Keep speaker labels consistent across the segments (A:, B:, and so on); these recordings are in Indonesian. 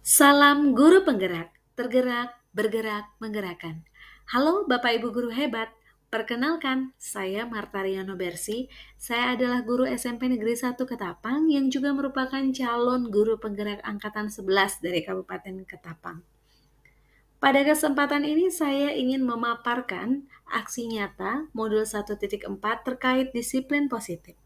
A: Salam guru penggerak, tergerak, bergerak, menggerakkan. Halo Bapak Ibu guru hebat, perkenalkan saya Martariano Bersi. Saya adalah guru SMP Negeri 1 Ketapang yang juga merupakan calon guru penggerak angkatan 11 dari Kabupaten Ketapang. Pada kesempatan ini saya ingin memaparkan aksi nyata modul 1.4 terkait disiplin positif.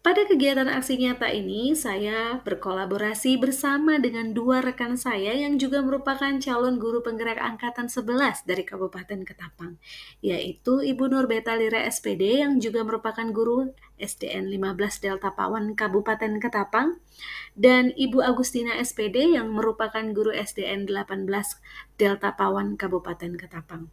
A: Pada kegiatan aksi nyata ini, saya berkolaborasi bersama dengan dua rekan saya yang juga merupakan calon guru penggerak angkatan 11 dari Kabupaten Ketapang, yaitu Ibu Nurbeta Lira SPD yang juga merupakan guru SDN 15 Delta Pawan Kabupaten Ketapang, dan Ibu Agustina SPD yang merupakan guru SDN 18 Delta Pawan Kabupaten Ketapang.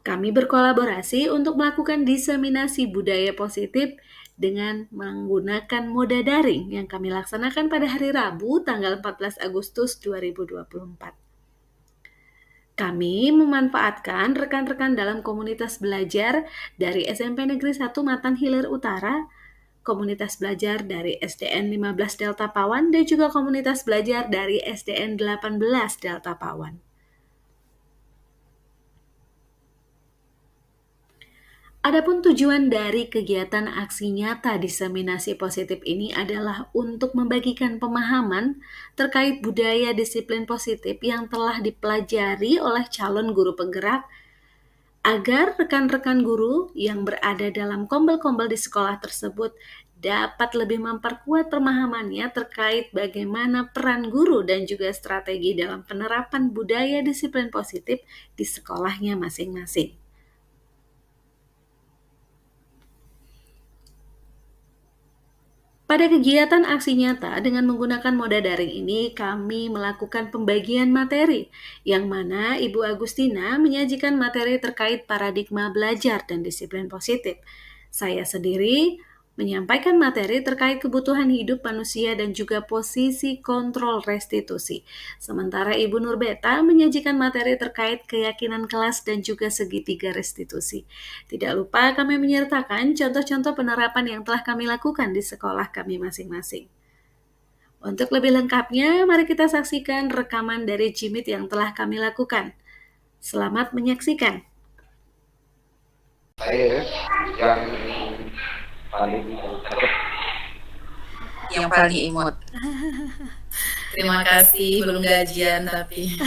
A: Kami berkolaborasi untuk melakukan diseminasi budaya positif dengan menggunakan moda daring yang kami laksanakan pada hari Rabu tanggal 14 Agustus 2024. Kami memanfaatkan rekan-rekan dalam komunitas belajar dari SMP Negeri 1 Matan Hilir Utara, komunitas belajar dari SDN 15 Delta Pawan, dan juga komunitas belajar dari SDN 18 Delta Pawan. Adapun tujuan dari kegiatan aksi nyata diseminasi positif ini adalah untuk membagikan pemahaman terkait budaya disiplin positif yang telah dipelajari oleh calon guru penggerak agar rekan-rekan guru yang berada dalam kombel-kombel di sekolah tersebut dapat lebih memperkuat pemahamannya terkait bagaimana peran guru dan juga strategi dalam penerapan budaya disiplin positif di sekolahnya masing-masing. Pada kegiatan aksi nyata dengan menggunakan moda daring ini, kami melakukan pembagian materi, yang mana Ibu Agustina menyajikan materi terkait paradigma belajar dan disiplin positif. Saya sendiri menyampaikan materi terkait kebutuhan hidup manusia dan juga posisi kontrol restitusi. Sementara Ibu Nurbeta menyajikan materi terkait keyakinan kelas dan juga segitiga restitusi. Tidak lupa kami menyertakan contoh-contoh penerapan yang telah kami lakukan di sekolah kami masing-masing. Untuk lebih lengkapnya, mari kita saksikan rekaman dari Jimit yang telah kami lakukan. Selamat menyaksikan.
B: Saya yang paling
C: yang paling imut. Terima kasih, belum gajian tapi.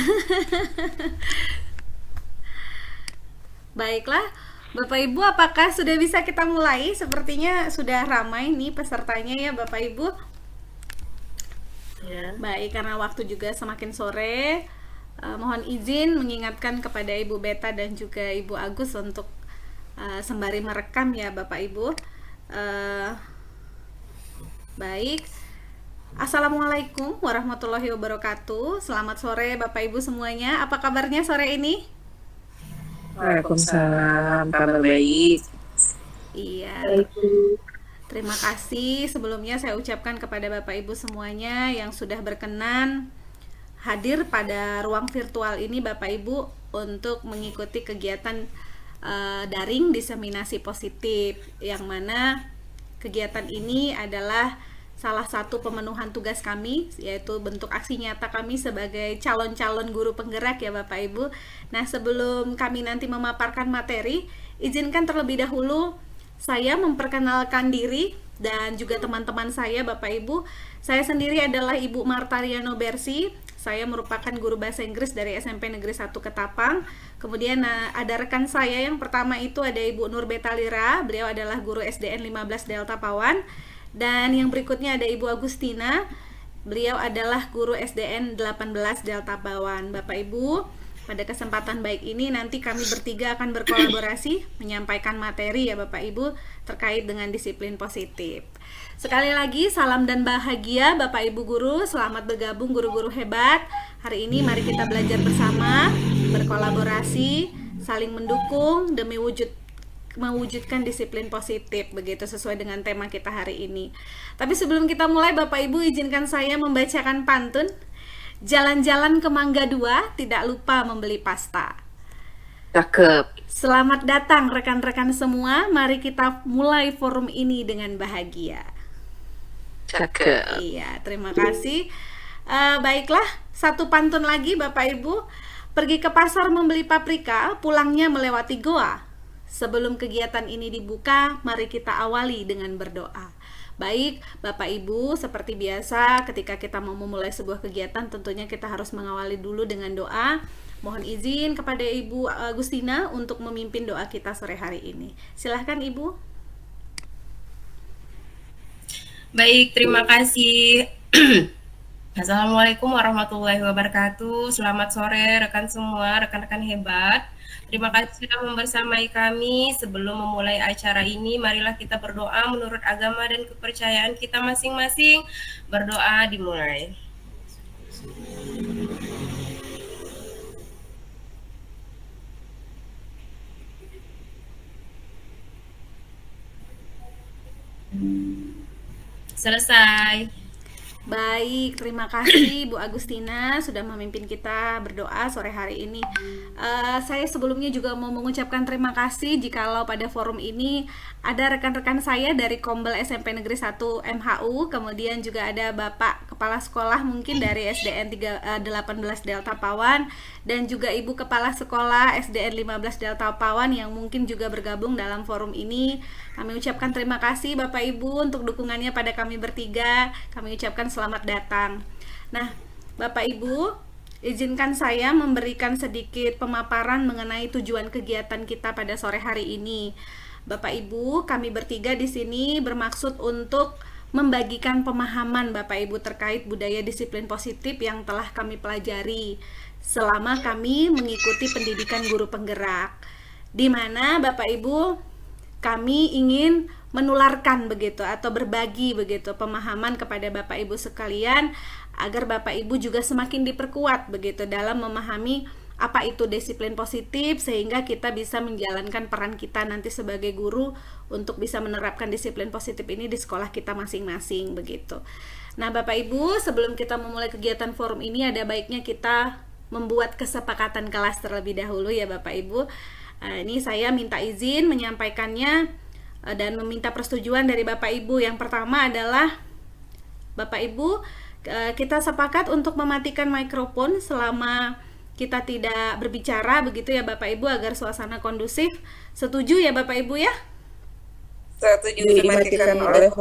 A: Baiklah, Bapak Ibu, apakah sudah bisa kita mulai? Sepertinya sudah ramai nih pesertanya ya Bapak Ibu.
C: Ya.
A: Baik, karena waktu juga semakin sore, mohon izin mengingatkan kepada Ibu Beta dan juga Ibu Agus untuk sembari merekam ya Bapak Ibu. Baik, Assalamualaikum warahmatullahi wabarakatuh. Selamat sore Bapak Ibu semuanya. Apa kabarnya sore ini?
C: Waalaikumsalam, kabar baik.
A: Iya, terima kasih sebelumnya saya ucapkan kepada Bapak Ibu semuanya yang sudah berkenan hadir pada ruang virtual ini Bapak Ibu untuk mengikuti kegiatan daring diseminasi positif, yang mana kegiatan ini adalah salah satu pemenuhan tugas kami, yaitu bentuk aksi nyata kami sebagai calon-calon guru penggerak ya Bapak Ibu. Nah, sebelum kami nanti memaparkan materi, izinkan terlebih dahulu saya memperkenalkan diri dan juga teman-teman saya Bapak Ibu. Saya sendiri adalah Ibu Martariano Bersi. Saya merupakan guru bahasa Inggris dari SMP Negeri 1 Ketapang. Kemudian ada rekan saya yang pertama itu ada Ibu Nurbeta Lira. Beliau adalah guru SDN 15 Delta Pawan. Dan yang berikutnya ada Ibu Agustina. Beliau adalah guru SDN 18 Delta Pawan. Bapak Ibu, pada kesempatan baik ini nanti kami bertiga akan berkolaborasi menyampaikan materi ya Bapak Ibu terkait dengan disiplin positif. Sekali lagi salam dan bahagia Bapak Ibu guru, selamat bergabung guru-guru hebat. Hari ini mari kita belajar bersama, berkolaborasi, saling mendukung demi mewujudkan disiplin positif, begitu sesuai dengan tema kita hari ini. Tapi sebelum kita mulai Bapak Ibu, izinkan saya membacakan pantun. Jalan-jalan ke Mangga 2, tidak lupa membeli pasta.
C: Cakep.
A: Selamat datang rekan-rekan semua, mari kita mulai forum ini dengan bahagia.
C: Cakep.
A: Iya, terima kasih. Baiklah, satu pantun lagi Bapak Ibu. Pergi ke pasar membeli paprika, pulangnya melewati goa. Sebelum kegiatan ini dibuka, mari kita awali dengan berdoa. Baik, Bapak Ibu, seperti biasa ketika kita mau memulai sebuah kegiatan, tentunya kita harus mengawali dulu dengan doa. Mohon izin kepada Ibu Agustina untuk memimpin doa kita sore hari ini. Silahkan Ibu.
D: Baik, terima kasih. Assalamualaikum warahmatullahi wabarakatuh. Selamat sore rekan semua, rekan-rekan hebat. Terima kasih sudah membersamai kami. Sebelum memulai acara ini, marilah kita berdoa menurut agama dan kepercayaan kita masing-masing. Berdoa dimulai. Selesai.
A: Baik, terima kasih Bu Agustina sudah memimpin kita berdoa sore hari ini. Saya sebelumnya juga mau mengucapkan terima kasih jikalau pada forum ini ada rekan-rekan saya dari Kombel SMP Negeri 1 MHU, kemudian juga ada Bapak Kepala Sekolah mungkin dari SDN 18 Delta Pawan, dan juga Ibu Kepala Sekolah SDN 15 Delta Pawan yang mungkin juga bergabung dalam forum ini. Kami ucapkan terima kasih Bapak Ibu untuk dukungannya pada kami bertiga. Kami ucapkan selamat datang. Nah, Bapak Ibu, izinkan saya memberikan sedikit pemaparan mengenai tujuan kegiatan kita pada sore hari ini. Bapak Ibu, kami bertiga di sini bermaksud untuk membagikan pemahaman Bapak Ibu terkait budaya disiplin positif yang telah kami pelajari selama kami mengikuti pendidikan guru penggerak, di mana Bapak Ibu kami ingin menularkan begitu atau berbagi begitu pemahaman kepada Bapak Ibu sekalian agar Bapak Ibu juga semakin diperkuat begitu dalam memahami apa itu disiplin positif, sehingga kita bisa menjalankan peran kita nanti sebagai guru untuk bisa menerapkan disiplin positif ini di sekolah kita masing-masing begitu. Nah, Bapak Ibu, sebelum kita memulai kegiatan forum ini ada baiknya kita membuat kesepakatan kelas terlebih dahulu ya Bapak Ibu. Ini saya minta izin menyampaikannya dan meminta persetujuan dari Bapak Ibu. Yang pertama adalah Bapak Ibu, kita sepakat untuk mematikan mikrofon selama kita tidak berbicara begitu ya Bapak Ibu, agar suasana kondusif. Setuju ya Bapak Ibu ya?
E: Setuju, dimatikan oleh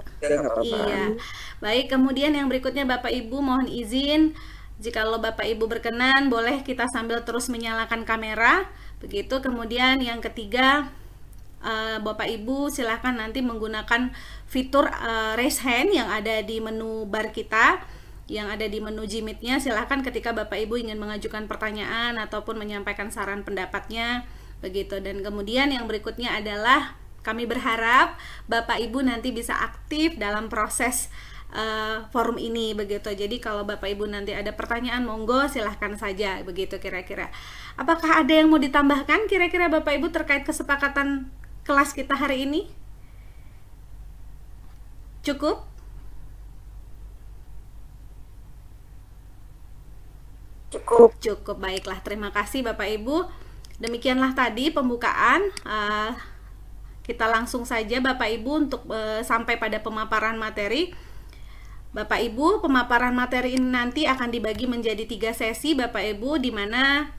A: Iya. Baik, kemudian yang berikutnya Bapak Ibu mohon izin, jikalau Bapak Ibu berkenan boleh kita sambil terus menyalakan kamera begitu. Kemudian yang ketiga, Bapak Ibu silahkan nanti menggunakan fitur raise hand yang ada di menu bar kita, yang ada di menu Jimit-nya. Silahkan ketika Bapak Ibu ingin mengajukan pertanyaan ataupun menyampaikan saran pendapatnya begitu. Dan kemudian yang berikutnya adalah kami berharap Bapak Ibu nanti bisa aktif dalam proses forum ini begitu. Jadi kalau Bapak Ibu nanti ada pertanyaan, monggo silahkan saja begitu kira-kira. Apakah ada yang mau ditambahkan kira-kira Bapak Ibu terkait kesepakatan kelas kita hari ini? Cukup? Cukup, baiklah. Terima kasih Bapak Ibu. Demikianlah tadi pembukaan. Kita langsung saja Bapak Ibu untuk sampai pada pemaparan materi. Bapak Ibu, pemaparan materi ini nanti akan dibagi menjadi 3 sesi Bapak Ibu, di mana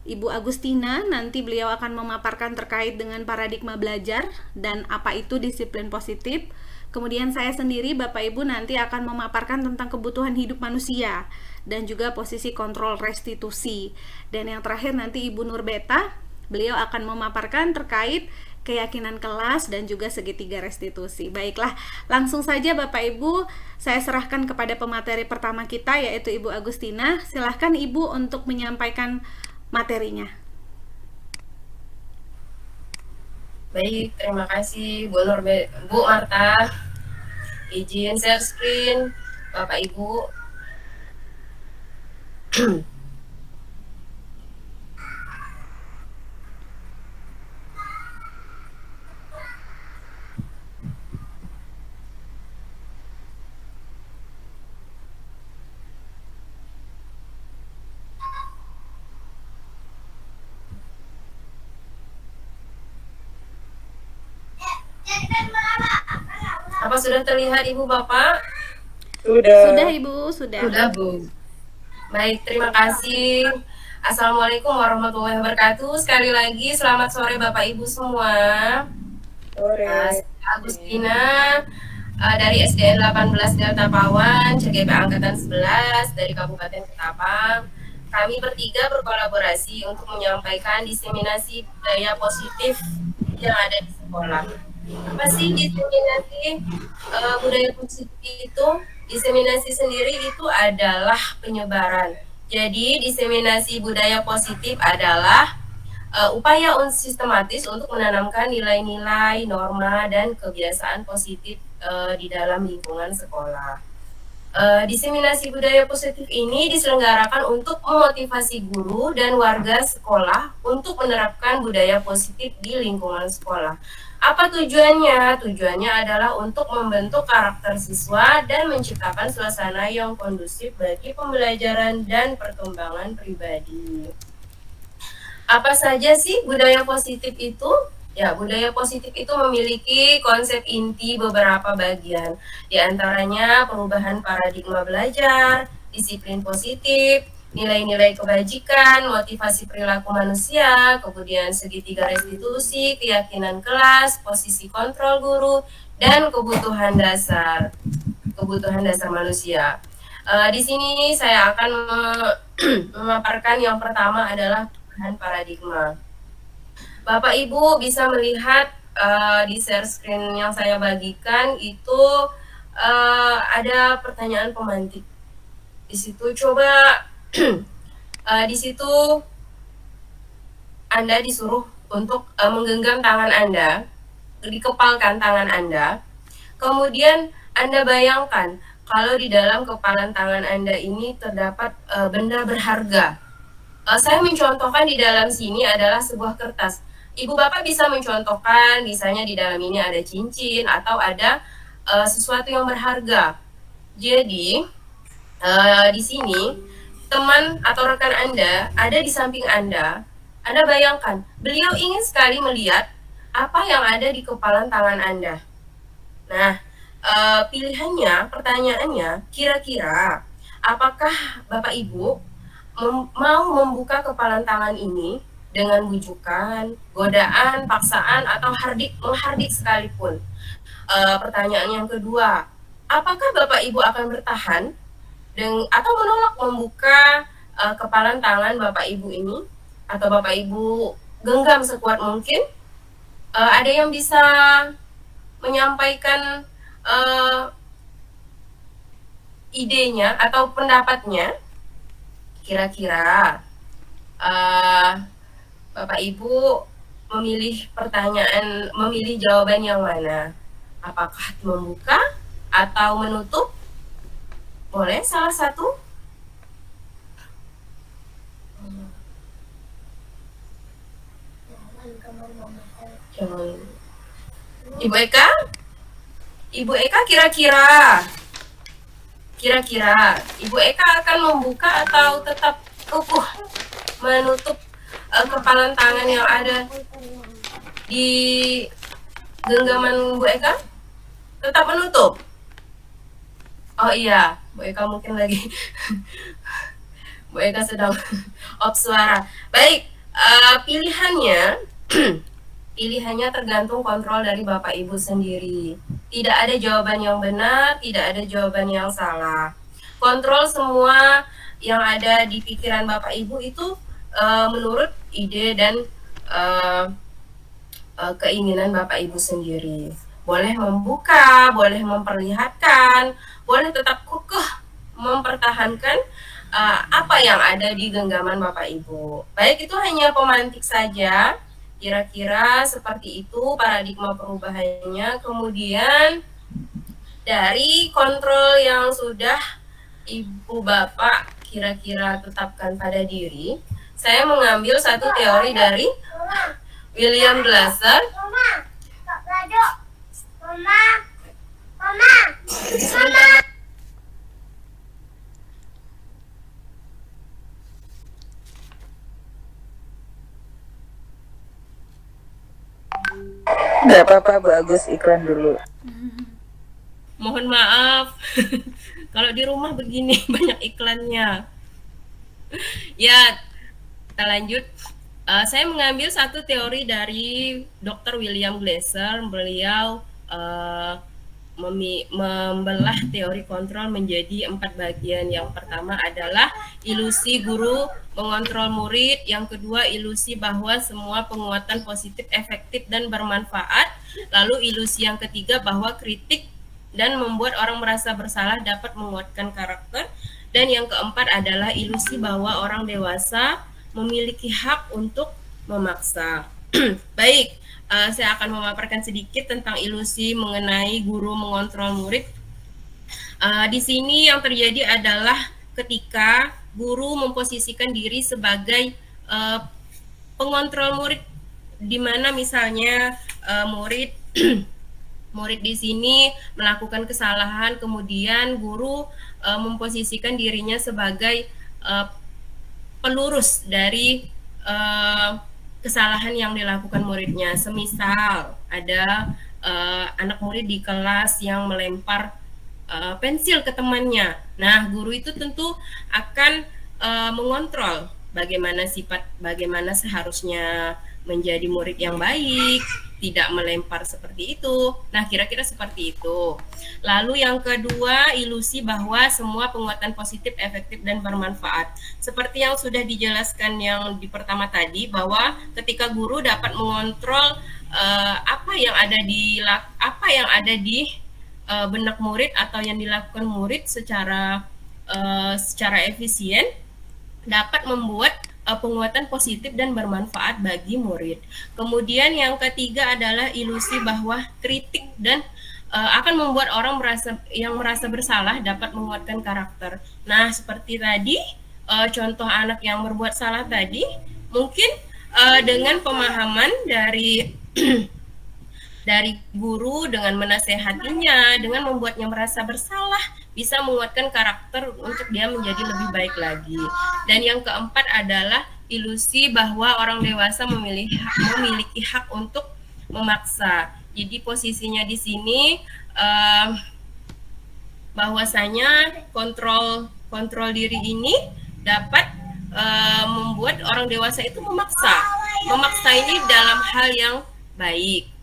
A: Ibu Agustina nanti beliau akan memaparkan terkait dengan paradigma belajar dan apa itu disiplin positif. Kemudian saya sendiri Bapak Ibu nanti akan memaparkan tentang kebutuhan hidup manusia dan juga posisi kontrol restitusi. Dan yang terakhir nanti Ibu Nurbeta, beliau akan memaparkan terkait keyakinan kelas dan juga segitiga restitusi. Baiklah, langsung saja Bapak Ibu, saya serahkan kepada pemateri pertama kita yaitu Ibu Agustina. Silahkan Ibu untuk menyampaikan materinya.
D: Baik, terima kasih Bu Marta. Izin share screen Bapak Ibu. Apa sudah terlihat Ibu Bapak?
A: Sudah Ibu, sudah.
D: Sudah, Bu. Baik, terima kasih. Assalamualaikum warahmatullahi wabarakatuh. Sekali lagi selamat sore Bapak Ibu semua. Saya Agustina dari SDN 18 Delta Pawan, CGP Angkatan 11 dari Kabupaten Ketapang. Kami bertiga berkolaborasi untuk menyampaikan diseminasi budaya positif yang ada di sekolah. Apa sih diseminasi budaya positif itu? Diseminasi sendiri itu adalah penyebaran. Jadi diseminasi budaya positif adalah upaya sistematis untuk menanamkan nilai-nilai, norma, dan kebiasaan positif di dalam lingkungan sekolah. Diseminasi budaya positif ini diselenggarakan untuk memotivasi guru dan warga sekolah untuk menerapkan budaya positif di lingkungan sekolah. Apa tujuannya? Tujuannya adalah untuk membentuk karakter siswa dan menciptakan suasana yang kondusif bagi pembelajaran dan perkembangan pribadi. Apa saja sih budaya positif itu? Ya, budaya positif itu memiliki konsep inti beberapa bagian. Di antaranya perubahan paradigma belajar, disiplin positif, nilai-nilai kebajikan, motivasi perilaku manusia, kemudian segitiga restitusi, keyakinan kelas, posisi kontrol guru, dan kebutuhan dasar manusia. Di sini saya akan memaparkan yang pertama adalah perubahan paradigma. Bapak Ibu bisa melihat di share screen yang saya bagikan itu ada pertanyaan pemantik. Di situ coba di situ Anda disuruh untuk menggenggam tangan Anda, dikepalkan tangan Anda. Kemudian Anda bayangkan kalau di dalam kepalan tangan Anda ini terdapat benda berharga. Saya mencontohkan di dalam sini adalah sebuah kertas. Ibu Bapak bisa mencontohkan, misalnya di dalam ini ada cincin atau ada sesuatu yang berharga. Jadi di sini teman atau rekan Anda ada di samping Anda. Anda bayangkan, beliau ingin sekali melihat apa yang ada di kepalan tangan Anda. Nah, pilihannya, pertanyaannya, kira-kira apakah Bapak Ibu mau membuka kepalan tangan ini dengan bujukan, godaan, paksaan, atau menghardik sekalipun? Pertanyaan yang kedua, apakah Bapak Ibu akan bertahan atau menolak membuka kepalan tangan Bapak Ibu ini? Atau Bapak Ibu genggam sekuat mungkin? Ada yang bisa menyampaikan idenya atau pendapatnya? Kira-kira Bapak Ibu memilih jawaban yang mana? Apakah membuka atau menutup? Boleh salah satu? Ibu Eka? Ibu Eka kira-kira Ibu Eka akan membuka atau tetap kukuh menutup kepalan tangan yang ada di genggaman Bu Eka? Tetap menutup? Oh iya, Bu Eka mungkin lagi Bu Eka sedang off suara. Baik, pilihannya tergantung kontrol dari Bapak Ibu sendiri. Tidak ada jawaban yang benar, tidak ada jawaban yang salah. Kontrol semua yang ada di pikiran Bapak Ibu itu menurut ide dan keinginan Bapak Ibu sendiri. Boleh membuka, boleh memperlihatkan, boleh tetap kukuh mempertahankan apa yang ada di genggaman Bapak Ibu. Baik, itu hanya pemantik saja. Kira-kira seperti itu paradigma perubahannya. Kemudian dari kontrol yang sudah Ibu Bapak kira-kira tetapkan pada diri, saya mengambil satu teori dari William Glasser.
E: Nggak apa-apa, Bu Agus iklan dulu.
D: Mohon maaf. Kalau di rumah begini banyak iklannya. Ya, kita lanjut. Saya mengambil satu teori dari Dr. William Glasser. Beliau membelah teori kontrol menjadi 4 bagian. Yang pertama adalah ilusi guru mengontrol murid. Yang kedua, ilusi bahwa semua penguatan positif efektif dan bermanfaat. Lalu ilusi yang ketiga bahwa kritik dan membuat orang merasa bersalah dapat menguatkan karakter. Dan yang keempat adalah ilusi bahwa orang dewasa memiliki hak untuk memaksa. Baik, saya akan memaparkan sedikit tentang ilusi mengenai guru mengontrol murid. Di sini yang terjadi adalah ketika guru memposisikan diri sebagai pengontrol murid, di mana misalnya murid murid di sini melakukan kesalahan, kemudian guru memposisikan dirinya sebagai pelurus dari kesalahan yang dilakukan muridnya. Semisal ada anak murid di kelas yang melempar pensil ke temannya. Nah, guru itu tentu akan mengontrol bagaimana seharusnya menjadi murid yang baik, tidak melempar seperti itu. Nah, kira-kira seperti itu. Lalu yang kedua, ilusi bahwa semua penguatan positif, efektif, dan bermanfaat. Seperti yang sudah dijelaskan yang di pertama tadi, bahwa ketika guru dapat mengontrol apa yang ada di benak murid atau yang dilakukan murid secara efisien, dapat membuat penguatan positif dan bermanfaat bagi murid. Kemudian yang ketiga adalah ilusi bahwa kritik dan akan membuat orang merasa bersalah dapat menguatkan karakter. Nah, seperti tadi contoh anak yang berbuat salah tadi, mungkin dengan pemahaman dari dari guru, dengan menasehatinya, dengan membuatnya merasa bersalah, bisa menguatkan karakter untuk dia menjadi lebih baik lagi. Dan yang keempat adalah ilusi bahwa orang dewasa memiliki hak untuk memaksa. Jadi posisinya di sini bahwasanya kontrol diri ini dapat membuat orang dewasa itu memaksa ini dalam hal yang baik.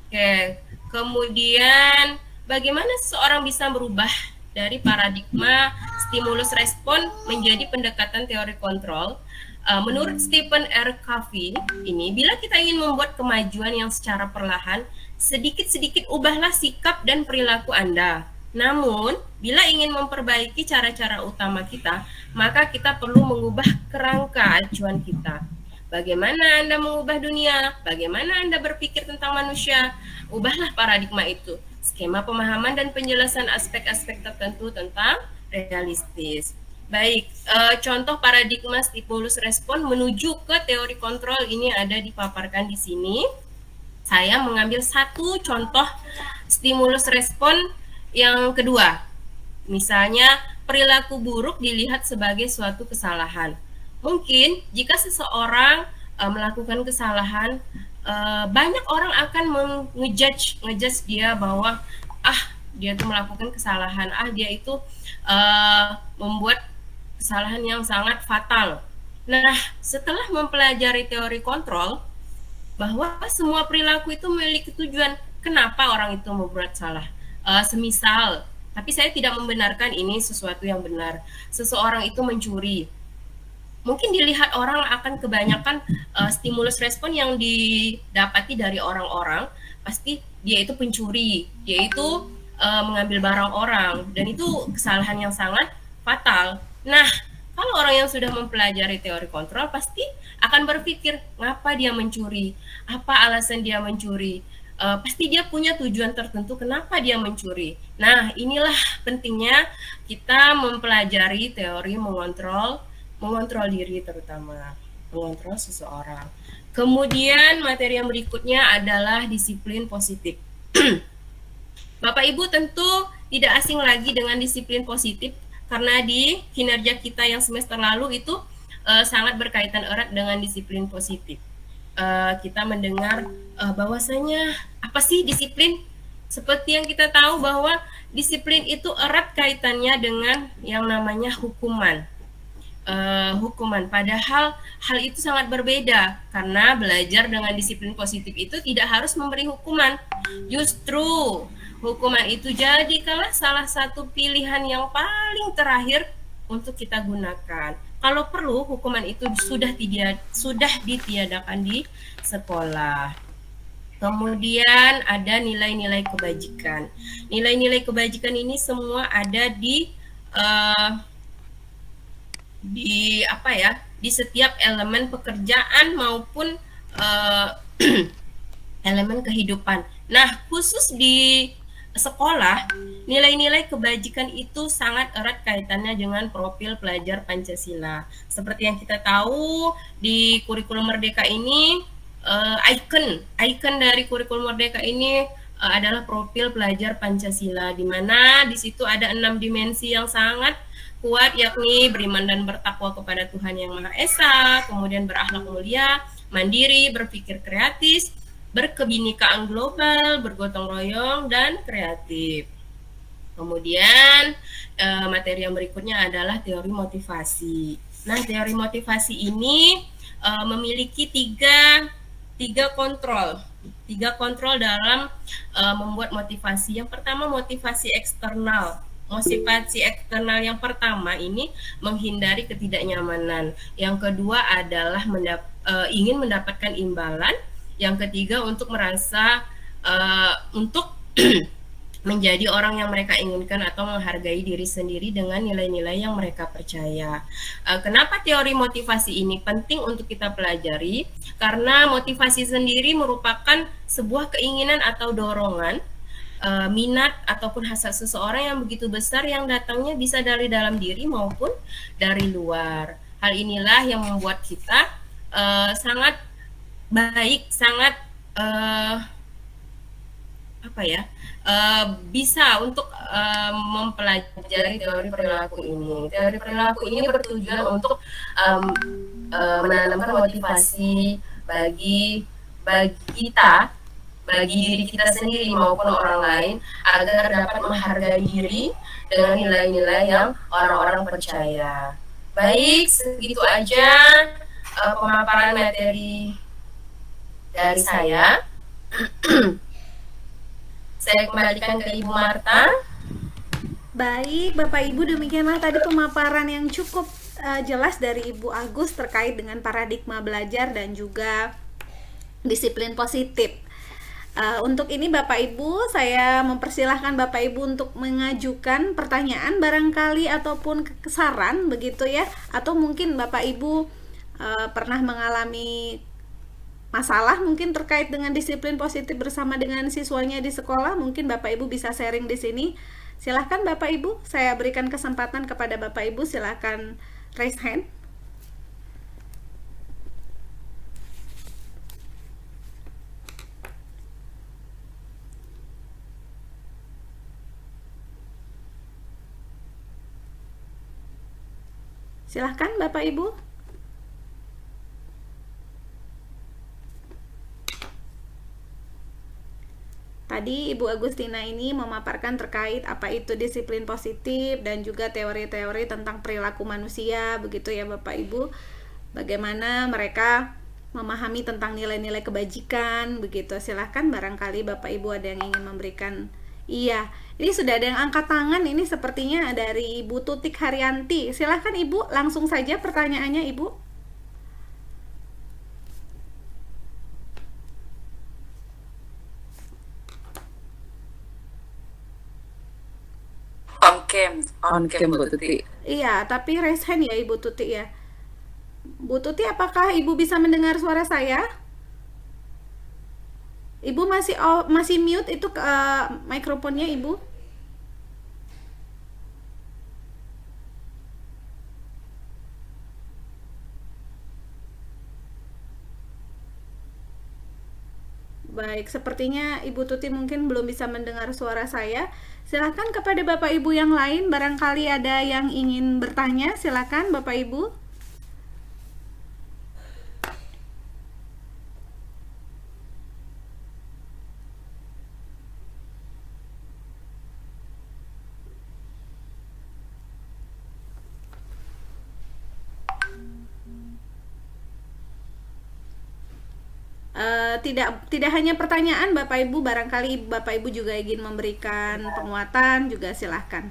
D: Oke, kemudian bagaimana seseorang bisa berubah dari paradigma stimulus respon menjadi pendekatan teori kontrol? Menurut Stephen R. Covey, bila kita ingin membuat kemajuan yang secara perlahan, sedikit-sedikit ubahlah sikap dan perilaku Anda. Namun, bila ingin memperbaiki cara-cara utama kita, maka kita perlu mengubah kerangka acuan kita. Bagaimana Anda mengubah dunia? Bagaimana Anda berpikir tentang manusia? Ubahlah paradigma itu. Skema pemahaman dan penjelasan aspek-aspek tertentu tentang realistis. Baik, contoh paradigma stimulus respon menuju ke teori kontrol ini ada dipaparkan di sini. Saya mengambil satu contoh stimulus respon yang kedua. Misalnya, perilaku buruk dilihat sebagai suatu kesalahan. Mungkin jika seseorang melakukan kesalahan, banyak orang akan ngejudge dia bahwa dia itu melakukan kesalahan, dia itu membuat kesalahan yang sangat fatal. Nah, setelah mempelajari teori kontrol, bahwa semua perilaku itu memiliki tujuan kenapa orang itu membuat salah. Semisal, tapi saya tidak membenarkan ini sesuatu yang benar. Seseorang itu mencuri. Mungkin dilihat orang akan kebanyakan stimulus respon yang didapati dari orang-orang, pasti dia itu pencuri, dia itu mengambil barang orang, dan itu kesalahan yang sangat fatal. Nah, kalau orang yang sudah mempelajari teori kontrol pasti akan berpikir, ngapa dia mencuri? Apa alasan dia mencuri? Pasti dia punya tujuan tertentu kenapa dia mencuri. Nah, inilah pentingnya kita mempelajari teori mengontrol diri, terutama mengontrol seseorang. Kemudian materi yang berikutnya adalah disiplin positif. Bapak Ibu tentu tidak asing lagi dengan disiplin positif, karena di kinerja kita yang semester lalu itu sangat berkaitan erat dengan disiplin positif. Kita mendengar bahwasanya apa sih disiplin? seperti yang kita tahu bahwa disiplin itu erat kaitannya dengan yang namanya hukuman. Padahal hal itu sangat berbeda, karena belajar dengan disiplin positif itu tidak harus memberi hukuman. Justru hukuman itu jadikanlah salah satu pilihan yang paling terakhir untuk kita gunakan. Kalau perlu, hukuman itu sudah ditiadakan di sekolah. Kemudian ada nilai-nilai kebajikan. Nilai-nilai kebajikan ini semua ada di di setiap elemen pekerjaan maupun elemen kehidupan. Nah, khusus di sekolah, nilai-nilai kebajikan itu sangat erat kaitannya dengan profil pelajar Pancasila. Seperti yang kita tahu, di kurikulum Merdeka ini ikon dari kurikulum Merdeka ini adalah profil pelajar Pancasila, di mana di situ ada 6 dimensi yang sangat kuat, yakni beriman dan bertakwa kepada Tuhan Yang Maha Esa, kemudian berakhlak mulia, mandiri, berpikir kreatif, berkebinekaan global, bergotong royong, dan kreatif. Kemudian materi yang berikutnya adalah teori motivasi. Nah, teori motivasi ini memiliki tiga kontrol dalam membuat motivasi. Yang pertama, motivasi eksternal. Motivasi eksternal yang pertama ini menghindari ketidaknyamanan. Yang kedua adalah ingin mendapatkan imbalan. Yang ketiga untuk merasa untuk menjadi orang yang mereka inginkan atau menghargai diri sendiri dengan nilai-nilai yang mereka percaya. Kenapa teori motivasi ini penting untuk kita pelajari? Karena motivasi sendiri merupakan sebuah keinginan atau dorongan, minat ataupun hasrat seseorang yang begitu besar yang datangnya bisa dari dalam diri maupun dari luar. Hal inilah yang membuat kita sangat baik, sangat bisa untuk mempelajari teori perilaku ini. Teori perilaku ini bertujuan untuk menanamkan motivasi bagi kita, bagi diri kita sendiri maupun orang lain, agar dapat menghargai diri dengan nilai-nilai yang orang-orang percaya. Baik, segitu aja pemaparan materi dari saya. Saya kembalikan ke Ibu Marta.
A: Baik, Bapak Ibu, demikianlah tadi pemaparan yang cukup jelas dari Ibu Agus terkait dengan paradigma belajar dan juga disiplin positif. Untuk ini Bapak Ibu, saya mempersilahkan Bapak Ibu untuk mengajukan pertanyaan barangkali ataupun saran begitu ya, atau mungkin Bapak Ibu pernah mengalami masalah mungkin terkait dengan disiplin positif bersama dengan siswanya di sekolah, mungkin Bapak Ibu bisa sharing di sini. Silahkan Bapak Ibu, saya berikan kesempatan kepada Bapak Ibu, silahkan raise hand. Silahkan Bapak Ibu. Tadi Ibu Agustina ini memaparkan terkait apa itu disiplin positif dan juga teori-teori tentang perilaku manusia, begitu ya Bapak Ibu. Bagaimana mereka memahami tentang nilai-nilai kebajikan, begitu. Silahkan barangkali Bapak Ibu ada yang ingin memberikan. Iya, ini sudah ada yang angkat tangan, ini sepertinya dari Ibu Tutik Haryanti. Silahkan Ibu, langsung saja pertanyaannya Ibu.
C: On cam Bu Tuti.
A: Iya, tapi raise hand ya Ibu Tuti ya. Bu Tuti, apakah Ibu bisa mendengar suara saya? Ibu masih mute itu mikrofonnya Ibu. Baik, sepertinya Ibu Tuti mungkin belum bisa mendengar suara saya. Silakan kepada Bapak Ibu yang lain, barangkali ada yang ingin bertanya, silakan Bapak Ibu. tidak hanya pertanyaan Bapak Ibu, barangkali Bapak Ibu juga ingin memberikan penguatan juga silahkan.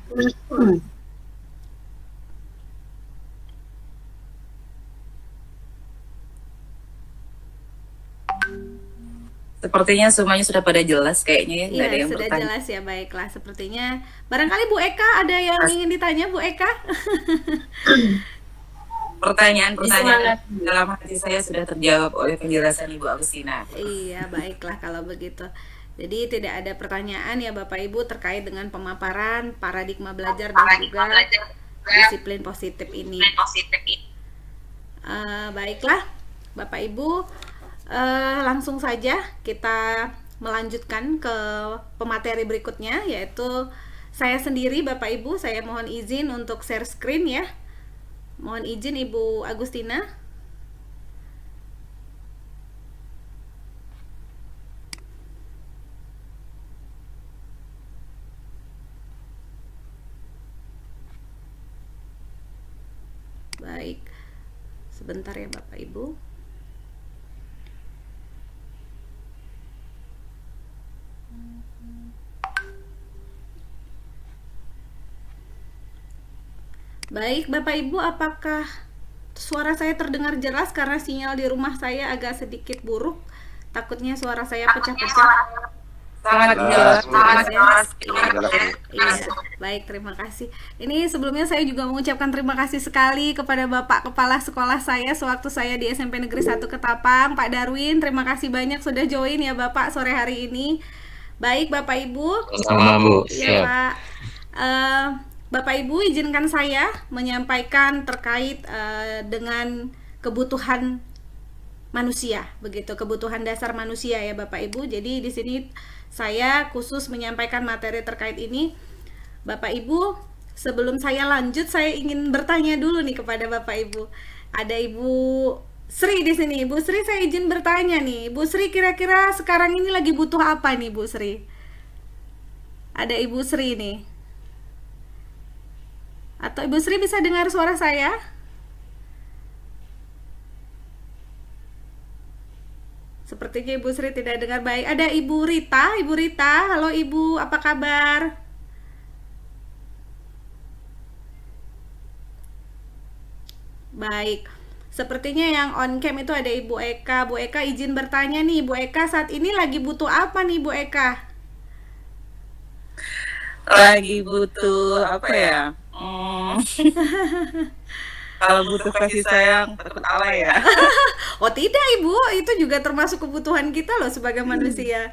C: Sepertinya semuanya sudah pada jelas kayaknya ya, nggak ada
A: Iya,
C: yang
A: sudah
C: bertanya.
A: jelas ya, baiklah. Sepertinya barangkali Bu Eka ada yang ingin ditanya, Bu Eka?
C: Pertanyaan-pertanyaan dalam hati saya sudah terjawab oleh penjelasan Ibu Agustina.
A: Iya, baiklah kalau begitu. Jadi tidak ada pertanyaan ya Bapak Ibu terkait dengan pemaparan paradigma belajar dan juga disiplin positif ini. Baiklah, Bapak Ibu, langsung saja kita melanjutkan ke pemateri berikutnya, yaitu saya sendiri Bapak Ibu. Saya mohon izin untuk share screen ya. Mohon izin Ibu Agustina. Baik, sebentar ya Bapak Ibu. Baik Bapak Ibu, apakah suara saya terdengar jelas? Karena sinyal di rumah saya agak sedikit buruk. Takutnya suara saya pecah-pecah.
C: Sangat
B: Jelas,
C: jelas.
A: Iya, baik, terima kasih. Ini sebelumnya saya juga mengucapkan terima kasih sekali kepada Bapak Kepala Sekolah saya sewaktu saya di SMP Negeri 1 Ketapang, Pak Darwin. Terima kasih banyak sudah join ya Bapak sore hari ini. Baik Bapak Ibu.
B: Sama Bu,
A: Iya
B: siap.
A: Pak. Bapak Ibu, izinkan saya menyampaikan terkait dengan kebutuhan manusia, begitu, kebutuhan dasar manusia ya Bapak Ibu. Jadi di sini saya khusus menyampaikan materi terkait ini. Bapak Ibu, sebelum saya lanjut, saya ingin bertanya dulu nih kepada Bapak Ibu. Ada Ibu Sri di sini. Ibu Sri, saya izin bertanya nih. Ibu Sri, kira-kira sekarang ini lagi butuh apa nih Bu Sri? Ada Ibu Sri nih. Atau Ibu Sri bisa dengar suara saya? Sepertinya Ibu Sri tidak dengar baik. Ada Ibu Rita. Ibu Rita, halo Ibu, apa kabar? Baik. Sepertinya yang on cam itu ada Ibu Eka. Bu Eka izin bertanya nih, Bu Eka saat ini lagi butuh apa nih Bu Eka?
C: Lagi butuh apa ya? Kalau butuh kasih sayang, takut Allah ya.
A: Oh tidak Ibu, itu juga termasuk kebutuhan kita loh sebagai manusia.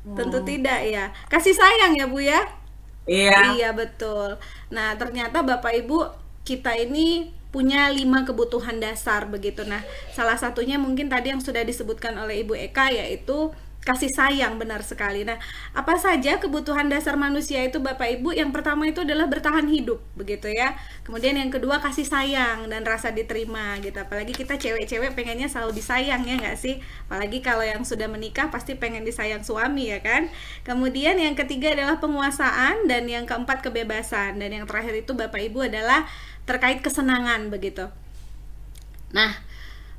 A: Tentu tidak ya. Kasih sayang ya Bu ya?
C: Iya.
A: Iya betul. Nah ternyata Bapak Ibu, kita ini punya 5 kebutuhan dasar begitu. Nah salah satunya mungkin tadi yang sudah disebutkan oleh Ibu Eka, yaitu kasih sayang, benar sekali. Nah, apa saja kebutuhan dasar manusia itu Bapak Ibu? Yang pertama itu adalah bertahan hidup, begitu ya. Kemudian yang kedua kasih sayang dan rasa diterima gitu. Apalagi kita cewek-cewek pengennya selalu disayang ya nggak sih? Apalagi kalau yang sudah menikah pasti pengen disayang suami ya kan? Kemudian yang ketiga adalah penguasaan, dan yang keempat kebebasan, dan yang terakhir itu Bapak Ibu adalah terkait kesenangan begitu. Nah,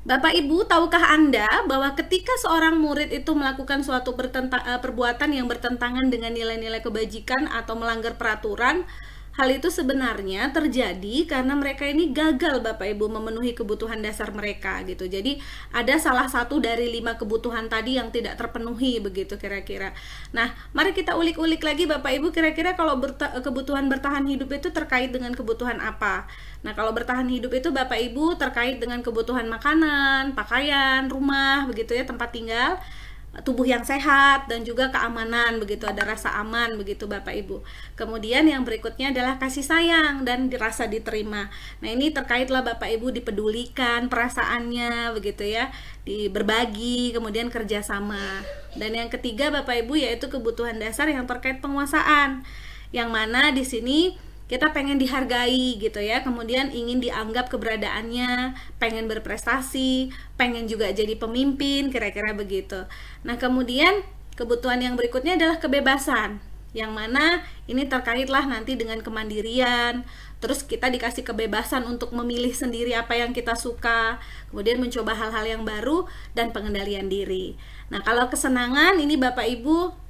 A: Bapak Ibu, tahukah Anda bahwa ketika seorang murid itu melakukan suatu perbuatan yang bertentangan dengan nilai-nilai kebajikan atau melanggar peraturan, hal itu sebenarnya terjadi karena mereka ini gagal Bapak Ibu memenuhi kebutuhan dasar mereka gitu. Jadi ada salah satu dari 5 kebutuhan tadi yang tidak terpenuhi begitu kira-kira. Nah, mari kita ulik-ulik lagi Bapak Ibu, kira-kira kalau kebutuhan bertahan hidup itu terkait dengan kebutuhan apa? Nah, kalau bertahan hidup itu Bapak Ibu terkait dengan kebutuhan makanan, pakaian, rumah, begitu ya, tempat tinggal, tubuh yang sehat, dan juga keamanan, begitu, ada rasa aman, begitu Bapak Ibu. Kemudian yang berikutnya adalah kasih sayang dan rasa diterima. Nah, ini terkaitlah Bapak Ibu dipedulikan perasaannya, begitu ya, berbagi, kemudian kerjasama. Dan yang ketiga Bapak Ibu yaitu kebutuhan dasar yang terkait penguasaan, yang mana di sini kita pengen dihargai gitu ya, kemudian ingin dianggap keberadaannya, pengen berprestasi, pengen juga jadi pemimpin, kira-kira begitu. Nah kemudian kebutuhan yang berikutnya adalah kebebasan, yang mana ini terkaitlah nanti dengan kemandirian, terus kita dikasih kebebasan untuk memilih sendiri apa yang kita suka, kemudian mencoba hal-hal yang baru, dan pengendalian diri. Nah, kalau kesenangan ini Bapak Ibu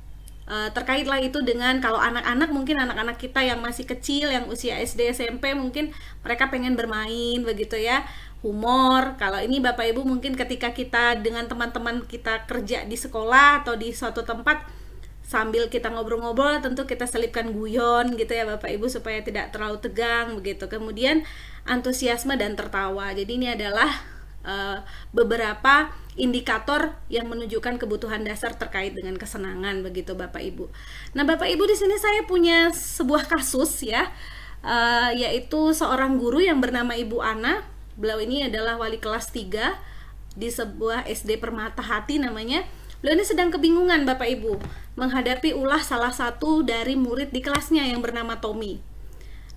A: terkaitlah itu dengan kalau anak-anak, mungkin anak-anak kita yang masih kecil, yang usia SD, SMP, mungkin mereka pengen bermain begitu ya, humor. Kalau ini Bapak Ibu mungkin ketika kita dengan teman-teman kita kerja di sekolah atau di suatu tempat, sambil kita ngobrol-ngobrol tentu kita selipkan guyon gitu ya Bapak Ibu supaya tidak terlalu tegang begitu. Kemudian antusiasme dan tertawa. Jadi ini adalah beberapa indikator yang menunjukkan kebutuhan dasar terkait dengan kesenangan begitu Bapak Ibu. Nah, Bapak Ibu, di sini saya punya sebuah kasus ya, yaitu seorang guru yang bernama Ibu Ana. Beliau ini adalah wali kelas 3 di sebuah SD Permata Hati namanya. Beliau ini sedang kebingungan Bapak Ibu menghadapi ulah salah satu dari murid di kelasnya yang bernama Tommy.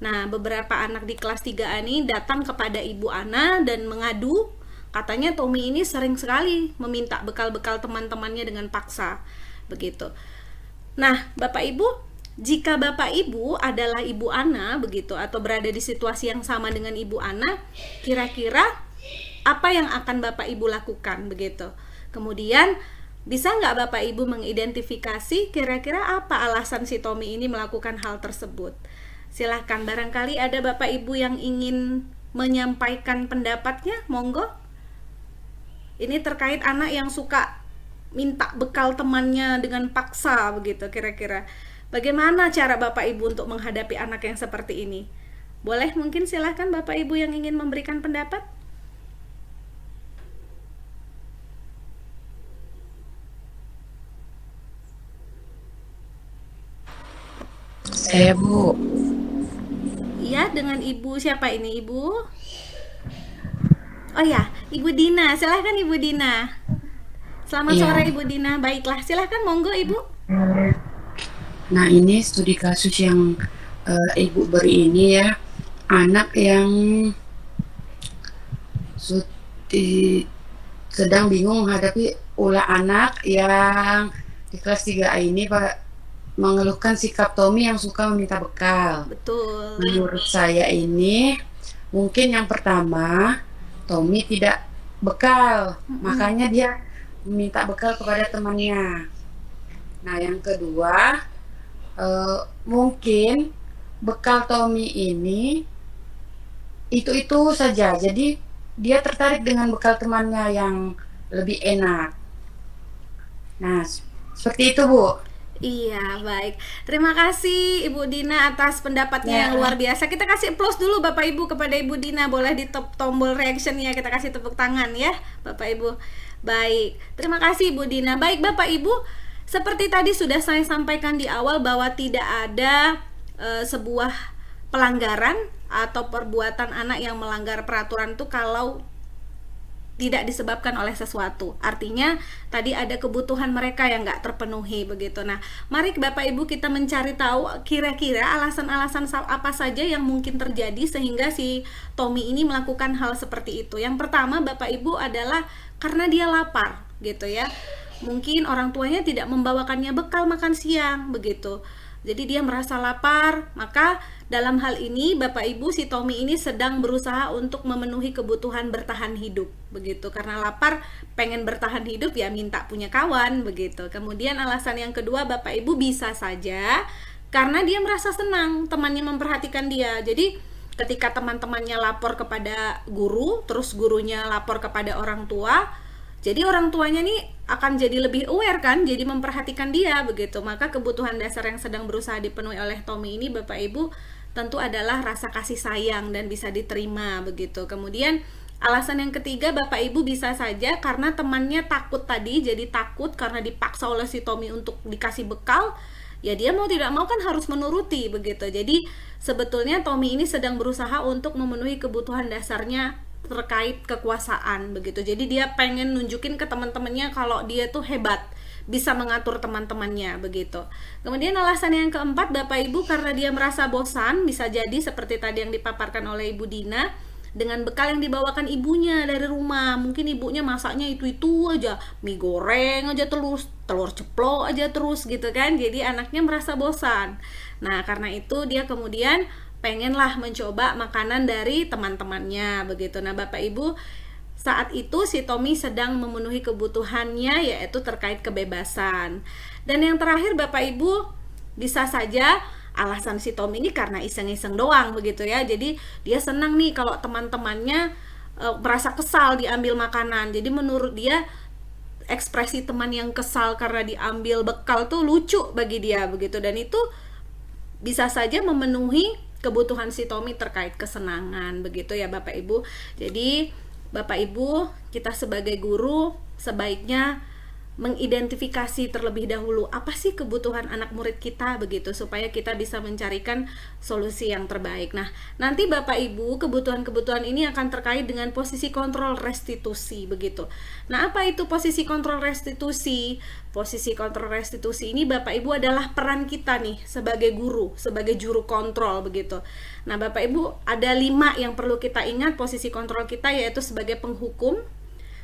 A: Nah, beberapa anak di kelas 3 ini datang kepada Ibu Ana dan mengadu. Katanya Tommy ini sering sekali meminta bekal-bekal teman-temannya dengan paksa begitu. Nah, Bapak Ibu, jika Bapak Ibu adalah Ibu Ana begitu, atau berada di situasi yang sama dengan Ibu Ana, kira-kira apa yang akan Bapak Ibu lakukan begitu? Kemudian bisa nggak Bapak Ibu mengidentifikasi kira-kira apa alasan si Tommy ini melakukan hal tersebut? Silahkan, barangkali ada Bapak Ibu yang ingin menyampaikan pendapatnya, monggo. Ini terkait anak yang suka minta bekal temannya dengan paksa begitu kira-kira. Bagaimana cara Bapak Ibu untuk menghadapi anak yang seperti ini? Boleh mungkin silahkan Bapak Ibu yang ingin memberikan pendapat?
F: Saya Bu.
A: Iya, dengan Ibu siapa ini Ibu? Oh ya, Ibu Dina. Silahkan Ibu Dina. Selamat
F: Iya.
A: sore Ibu Dina. Baiklah, silahkan monggo Ibu.
F: Nah, ini studi kasus yang Ibu beri ini ya, anak yang sedang bingung menghadapi ulah anak yang di kelas 3A ini Pak, mengeluhkan sikap Tommy yang suka meminta bekal.
A: Betul.
F: Menurut saya ini mungkin yang pertama, Tommy tidak bekal, makanya dia meminta bekal kepada temannya. Nah, yang kedua, mungkin bekal Tommy ini itu saja, jadi dia tertarik dengan bekal temannya yang lebih enak. Nah, seperti itu Bu.
A: Iya, baik. Terima kasih Ibu Dina atas pendapatnya yang
F: Ya.
A: luar biasa. Kita kasih applause dulu Bapak Ibu kepada Ibu Dina. Boleh di tombol reaction ya, kita kasih tepuk tangan ya Bapak Ibu. Baik, terima kasih Ibu Dina. Baik Bapak Ibu, seperti tadi sudah saya sampaikan di awal bahwa tidak ada sebuah pelanggaran atau perbuatan anak yang melanggar peraturan itu kalau tidak disebabkan oleh sesuatu. Artinya tadi ada kebutuhan mereka yang nggak terpenuhi begitu. Nah, mari Bapak Ibu kita mencari tahu kira-kira alasan-alasan apa saja yang mungkin terjadi sehingga si Tommy ini melakukan hal seperti itu. Yang pertama Bapak Ibu adalah karena dia lapar gitu ya. Mungkin orang tuanya tidak membawakannya bekal makan siang begitu. Jadi dia merasa lapar, maka dalam hal ini Bapak Ibu si Tommy ini sedang berusaha untuk memenuhi kebutuhan bertahan hidup begitu. Karena lapar, pengen bertahan hidup ya minta punya kawan begitu. Kemudian alasan yang kedua Bapak Ibu bisa saja karena dia merasa senang temannya memperhatikan dia. Jadi ketika teman-temannya lapor kepada guru, terus gurunya lapor kepada orang tua, jadi orang tuanya nih akan jadi lebih aware kan, jadi memperhatikan dia begitu. Maka kebutuhan dasar yang sedang berusaha dipenuhi oleh Tommy ini Bapak Ibu tentu adalah rasa kasih sayang dan bisa diterima begitu. Kemudian alasan yang ketiga Bapak Ibu bisa saja karena temannya takut tadi, jadi takut karena dipaksa oleh si Tommy untuk dikasih bekal, ya dia mau tidak mau kan harus menuruti begitu. Jadi sebetulnya Tommy ini sedang berusaha untuk memenuhi kebutuhan dasarnya terkait kekuasaan begitu. Jadi dia pengen nunjukin ke teman-temannya kalau dia tuh hebat, bisa mengatur teman-temannya begitu. Kemudian alasan yang keempat Bapak Ibu karena dia merasa bosan, bisa jadi seperti tadi yang dipaparkan oleh Ibu Dina, dengan bekal yang dibawakan ibunya dari rumah. Mungkin ibunya masaknya itu aja, mie goreng aja, telur ceplok aja terus gitu kan. Jadi anaknya merasa bosan. Nah, karena itu dia kemudian pengenlah mencoba makanan dari teman-temannya begitu. Nah, Bapak Ibu, saat itu si Tommy sedang memenuhi kebutuhannya, yaitu terkait kebebasan. Dan yang terakhir Bapak Ibu, bisa saja alasan si Tommy ini karena iseng-iseng doang begitu ya. Jadi dia senang nih kalau teman-temannya merasa kesal diambil makanan. Jadi menurut dia ekspresi teman yang kesal karena diambil bekal tuh lucu bagi dia begitu. Dan itu bisa saja memenuhi kebutuhan si Tommy terkait kesenangan begitu ya Bapak Ibu. Jadi Bapak Ibu, kita sebagai guru sebaiknya mengidentifikasi terlebih dahulu apa sih kebutuhan anak murid kita begitu, supaya kita bisa mencarikan solusi yang terbaik. Nah, nanti Bapak Ibu, kebutuhan-kebutuhan ini akan terkait dengan posisi kontrol restitusi begitu. Nah, apa itu posisi kontrol restitusi? Posisi kontrol restitusi ini Bapak Ibu adalah peran kita nih sebagai guru, sebagai juru kontrol begitu. Nah, Bapak Ibu, ada 5 yang perlu kita ingat posisi kontrol kita, yaitu sebagai penghukum,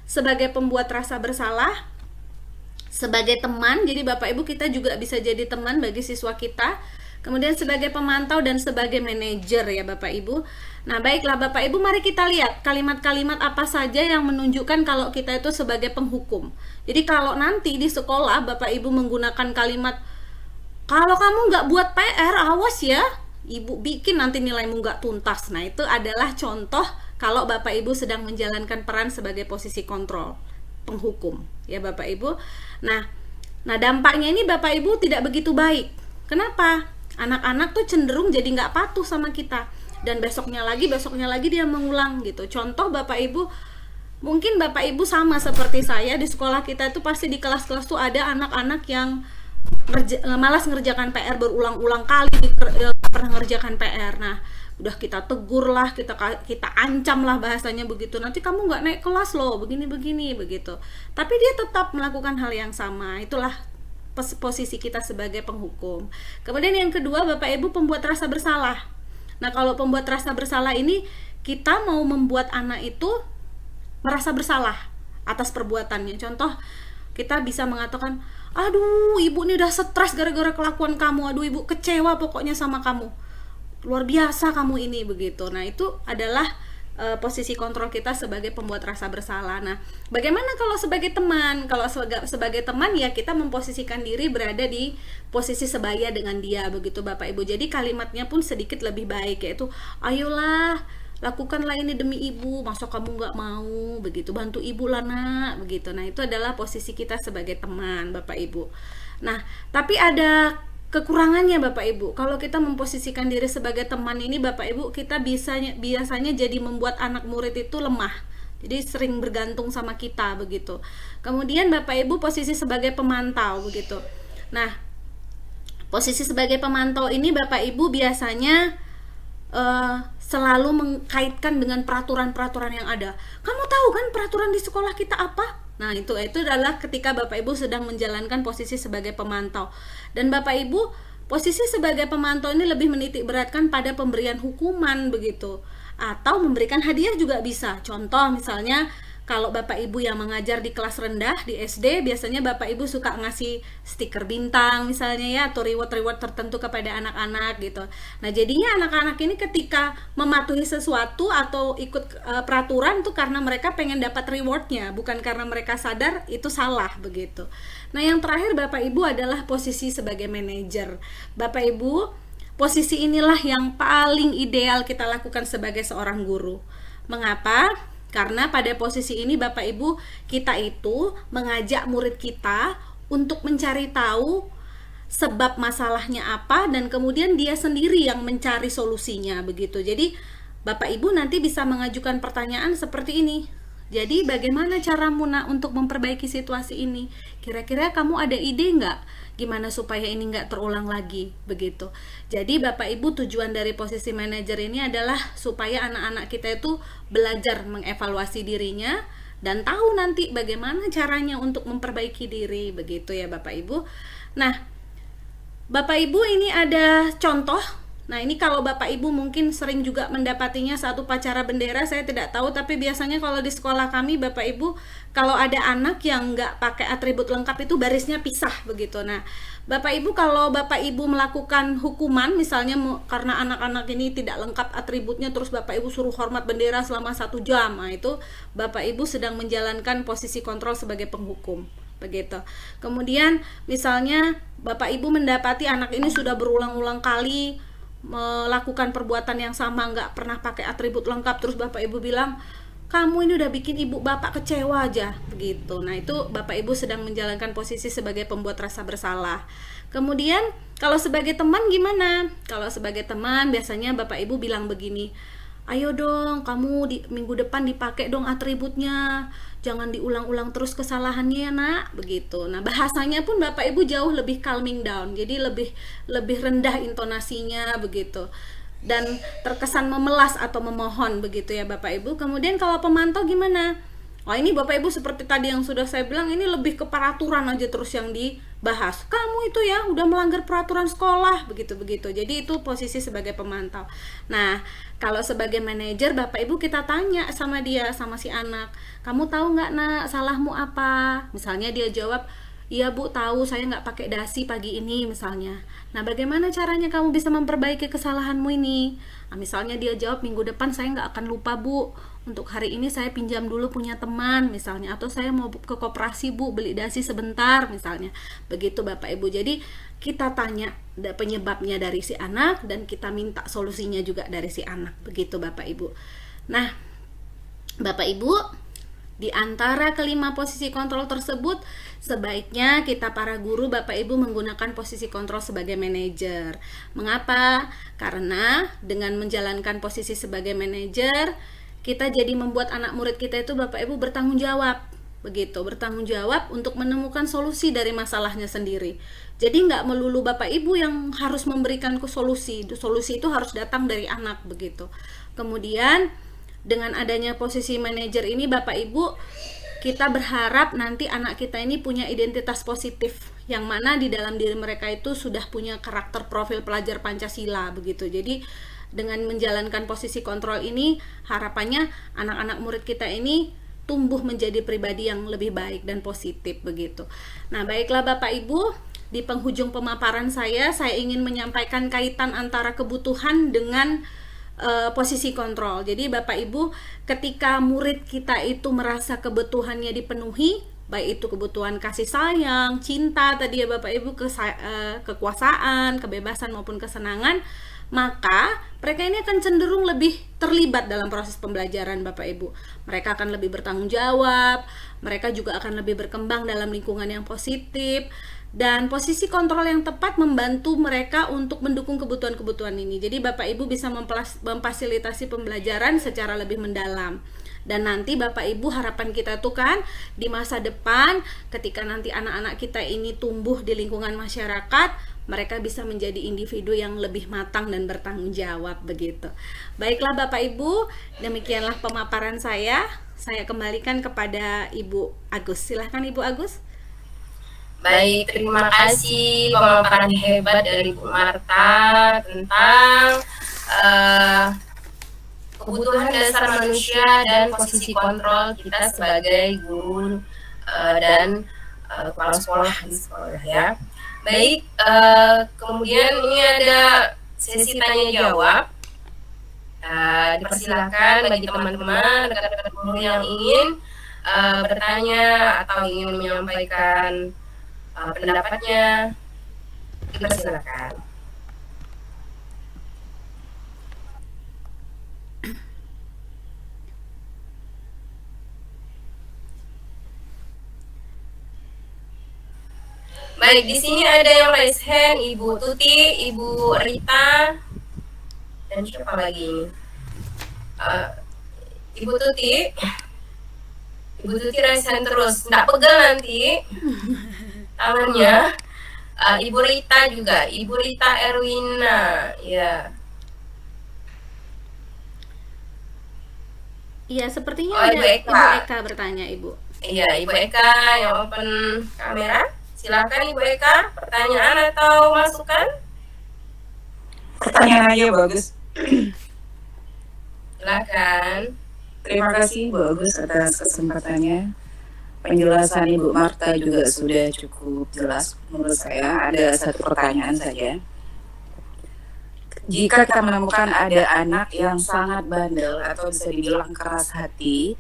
A: sebagai pembuat rasa bersalah, sebagai teman. Jadi Bapak Ibu, kita juga bisa jadi teman bagi siswa kita, kemudian sebagai pemantau dan sebagai manajer ya Bapak Ibu. Nah, baiklah Bapak Ibu, mari kita lihat kalimat-kalimat apa saja yang menunjukkan kalau kita itu sebagai penghukum. Jadi kalau nanti di sekolah Bapak Ibu menggunakan kalimat, kalau kamu nggak buat PR, awas ya, Ibu bikin nanti nilaimu nggak tuntas. Nah, itu adalah contoh kalau Bapak Ibu sedang menjalankan peran sebagai posisi kontrol, penghukum ya Bapak Ibu. Nah dampaknya ini Bapak Ibu tidak begitu baik. Kenapa? Anak-anak tuh cenderung jadi nggak patuh sama kita, dan besoknya lagi dia mengulang gitu. Contoh Bapak Ibu, mungkin Bapak Ibu sama seperti saya, di sekolah kita itu pasti di kelas-kelas tuh ada anak-anak yang malas ngerjakan PR berulang-ulang kali, pernah ngerjakan PR. Nah, udah kita tegur lah, kita ancam lah bahasanya begitu, nanti kamu nggak naik kelas loh, begini begitu. Tapi dia tetap melakukan hal yang sama. Itulah posisi kita sebagai penghukum. Kemudian yang kedua Bapak Ibu, pembuat rasa bersalah. Nah, kalau pembuat rasa bersalah ini, kita mau membuat anak itu merasa bersalah atas perbuatannya. Contoh, kita bisa mengatakan, aduh ibu ini udah stres gara-gara kelakuan kamu, aduh ibu kecewa pokoknya sama kamu, luar biasa kamu ini begitu. Nah, itu adalah posisi kontrol kita sebagai pembuat rasa bersalah. Nah, bagaimana kalau sebagai teman? Kalau sebagai teman ya kita memposisikan diri berada di posisi sebaya dengan dia begitu Bapak Ibu. Jadi kalimatnya pun sedikit lebih baik, yaitu ayolah lakukanlah ini demi ibu, masa kamu nggak mau begitu, bantu ibu lah nak begitu. Nah, itu adalah posisi kita sebagai teman Bapak Ibu. Nah, tapi ada kekurangannya Bapak Ibu. Kalau kita memposisikan diri sebagai teman ini Bapak Ibu, kita biasanya jadi membuat anak murid itu lemah. Jadi sering bergantung sama kita begitu. Kemudian Bapak Ibu, posisi sebagai pemantau begitu. Nah, posisi sebagai pemantau ini Bapak Ibu biasanya selalu mengkaitkan dengan peraturan-peraturan yang ada. Kamu tahu kan peraturan di sekolah kita apa? Nah, itu adalah ketika Bapak Ibu sedang menjalankan posisi sebagai pemantau. Dan Bapak Ibu, posisi sebagai pemantau ini lebih menitik beratkan pada pemberian hukuman begitu, atau memberikan hadiah juga bisa. Contoh misalnya, kalau Bapak Ibu yang mengajar di kelas rendah di SD, biasanya Bapak Ibu suka ngasih stiker bintang misalnya ya, atau reward tertentu kepada anak-anak gitu. Nah, jadinya anak-anak ini ketika mematuhi sesuatu atau ikut peraturan itu karena mereka pengen dapat rewardnya, bukan karena mereka sadar itu salah begitu. Nah, yang terakhir Bapak Ibu adalah posisi sebagai manajer. Bapak Ibu, posisi inilah yang paling ideal kita lakukan sebagai seorang guru. Mengapa? Karena pada posisi ini Bapak Ibu, kita itu mengajak murid kita untuk mencari tahu sebab masalahnya apa, dan kemudian dia sendiri yang mencari solusinya begitu. Jadi Bapak Ibu nanti bisa mengajukan pertanyaan seperti ini. Jadi bagaimana caramu nak untuk memperbaiki situasi ini? Kira-kira kamu ada ide nggak? Gimana supaya ini nggak terulang lagi begitu. Jadi Bapak Ibu, tujuan dari posisi manajer ini adalah supaya anak-anak kita itu belajar mengevaluasi dirinya dan tahu nanti bagaimana caranya untuk memperbaiki diri begitu ya Bapak Ibu. Nah, Bapak Ibu, ini ada contoh Nah, ini kalau Bapak Ibu mungkin sering juga mendapatinya saat upacara bendera, saya tidak tahu, tapi biasanya kalau di sekolah kami Bapak Ibu, kalau ada anak yang nggak pakai atribut lengkap itu barisnya pisah begitu. Nah, Bapak Ibu kalau Bapak Ibu melakukan hukuman, misalnya karena anak-anak ini tidak lengkap atributnya, terus Bapak Ibu suruh hormat bendera selama 1 jam, nah itu Bapak Ibu sedang menjalankan posisi kontrol sebagai penghukum. Begitu. Kemudian misalnya Bapak Ibu mendapati anak ini sudah berulang-ulang kali melakukan perbuatan yang sama, nggak pernah pakai atribut lengkap, terus Bapak Ibu bilang, kamu ini udah bikin ibu bapak kecewa aja, begitu. Nah, itu Bapak Ibu sedang menjalankan posisi sebagai pembuat rasa bersalah. Kemudian kalau sebagai teman gimana? Kalau sebagai teman biasanya Bapak Ibu bilang begini, ayo dong kamu di minggu depan dipakai dong atributnya, jangan diulang-ulang terus kesalahannya ya nak, begitu. Nah, bahasanya pun Bapak Ibu jauh lebih calming down, jadi lebih rendah intonasinya begitu, dan terkesan memelas atau memohon begitu ya Bapak Ibu. Kemudian kalau pemantau gimana? Oh, ini Bapak Ibu seperti tadi yang sudah saya bilang, ini lebih ke peraturan aja terus yang dibahas. Kamu itu ya udah melanggar peraturan sekolah, begitu-begitu. Jadi itu posisi sebagai pemantau. Nah, kalau sebagai manajer Bapak Ibu kita tanya sama dia, sama si anak, kamu tahu nggak nak salahmu apa? Misalnya dia jawab, iya Bu tahu, saya nggak pakai dasi pagi ini misalnya. Nah, bagaimana caranya kamu bisa memperbaiki kesalahanmu ini? Nah, misalnya dia jawab, minggu depan saya nggak akan lupa Bu, untuk hari ini saya pinjam dulu punya teman misalnya, atau saya mau ke koperasi Bu beli dasi sebentar misalnya. Begitu Bapak Ibu. Jadi kita tanya penyebabnya dari si anak dan kita minta solusinya juga dari si anak, begitu Bapak Ibu. Nah, Bapak Ibu, di antara kelima posisi kontrol tersebut, sebaiknya kita para guru Bapak Ibu menggunakan posisi kontrol sebagai manajer. Mengapa? Karena dengan menjalankan posisi sebagai manajer, kita jadi membuat anak murid kita itu Bapak Ibu bertanggung jawab. Begitu, bertanggung jawab untuk menemukan solusi dari masalahnya sendiri. Jadi nggak melulu Bapak Ibu yang harus memberikan solusi. Solusi itu harus datang dari anak, begitu. Kemudian dengan adanya posisi manajer ini Bapak Ibu, kita berharap nanti anak kita ini punya identitas positif, yang mana di dalam diri mereka itu sudah punya karakter profil pelajar Pancasila, begitu. Jadi dengan menjalankan posisi kontrol ini, harapannya anak-anak murid kita ini tumbuh menjadi pribadi yang lebih baik dan positif, begitu. Nah, baiklah Bapak Ibu, di penghujung pemaparan saya ingin menyampaikan kaitan antara kebutuhan dengan posisi kontrol. Jadi Bapak Ibu, ketika murid kita itu merasa kebutuhannya dipenuhi, baik itu kebutuhan kasih sayang, cinta tadi ya Bapak Ibu, kekuasaan, kebebasan maupun kesenangan, maka mereka ini akan cenderung lebih terlibat dalam proses pembelajaran Bapak Ibu. Mereka akan lebih bertanggung jawab, mereka juga akan lebih berkembang dalam lingkungan yang positif, dan posisi kontrol yang tepat membantu mereka untuk mendukung kebutuhan-kebutuhan ini. Jadi Bapak Ibu bisa memfasilitasi pembelajaran secara lebih mendalam. Dan nanti Bapak Ibu, harapan kita tuh kan di masa depan ketika nanti anak-anak kita ini tumbuh di lingkungan masyarakat, mereka bisa menjadi individu yang lebih matang dan bertanggung jawab, begitu. Baiklah Bapak Ibu, demikianlah pemaparan saya. Saya kembalikan kepada Ibu Agus. Silahkan Ibu Agus.
D: Baik, terima kasih pemaparan hebat dari Bu Marta tentang kebutuhan dasar manusia dan posisi kontrol kita sebagai guru dan kepala sekolah di sekolah ya. Baik, kemudian ini ada sesi tanya jawab. Dipersilakan bagi teman-teman rekan-rekan guru yang ingin bertanya atau ingin menyampaikan pendapatnya, dipersilakan. Baik, di sini ada yang raise hand, Ibu Tuti, Ibu Rita, dan siapa lagi? Ibu Tuti raise hand terus, nggak pegal nanti tangannya. Ibu Rita juga, Ibu Rita Erwina, ya.
A: Iya, sepertinya
D: Oh,
A: ada
D: Ibu Eka.
A: Ibu Eka bertanya, Ibu.
D: Iya, Ibu Eka yang open kamera. Silakan Ibu Eka, pertanyaan atau masukan?
E: Pertanyaan aja bagus.
D: Silakan.
E: Terima kasih Bu Agus atas kesempatannya. Penjelasan Ibu Marta juga sudah cukup jelas menurut saya. Ada satu pertanyaan saja. Jika kita menemukan ada anak yang sangat bandel atau bisa dibilang keras hati,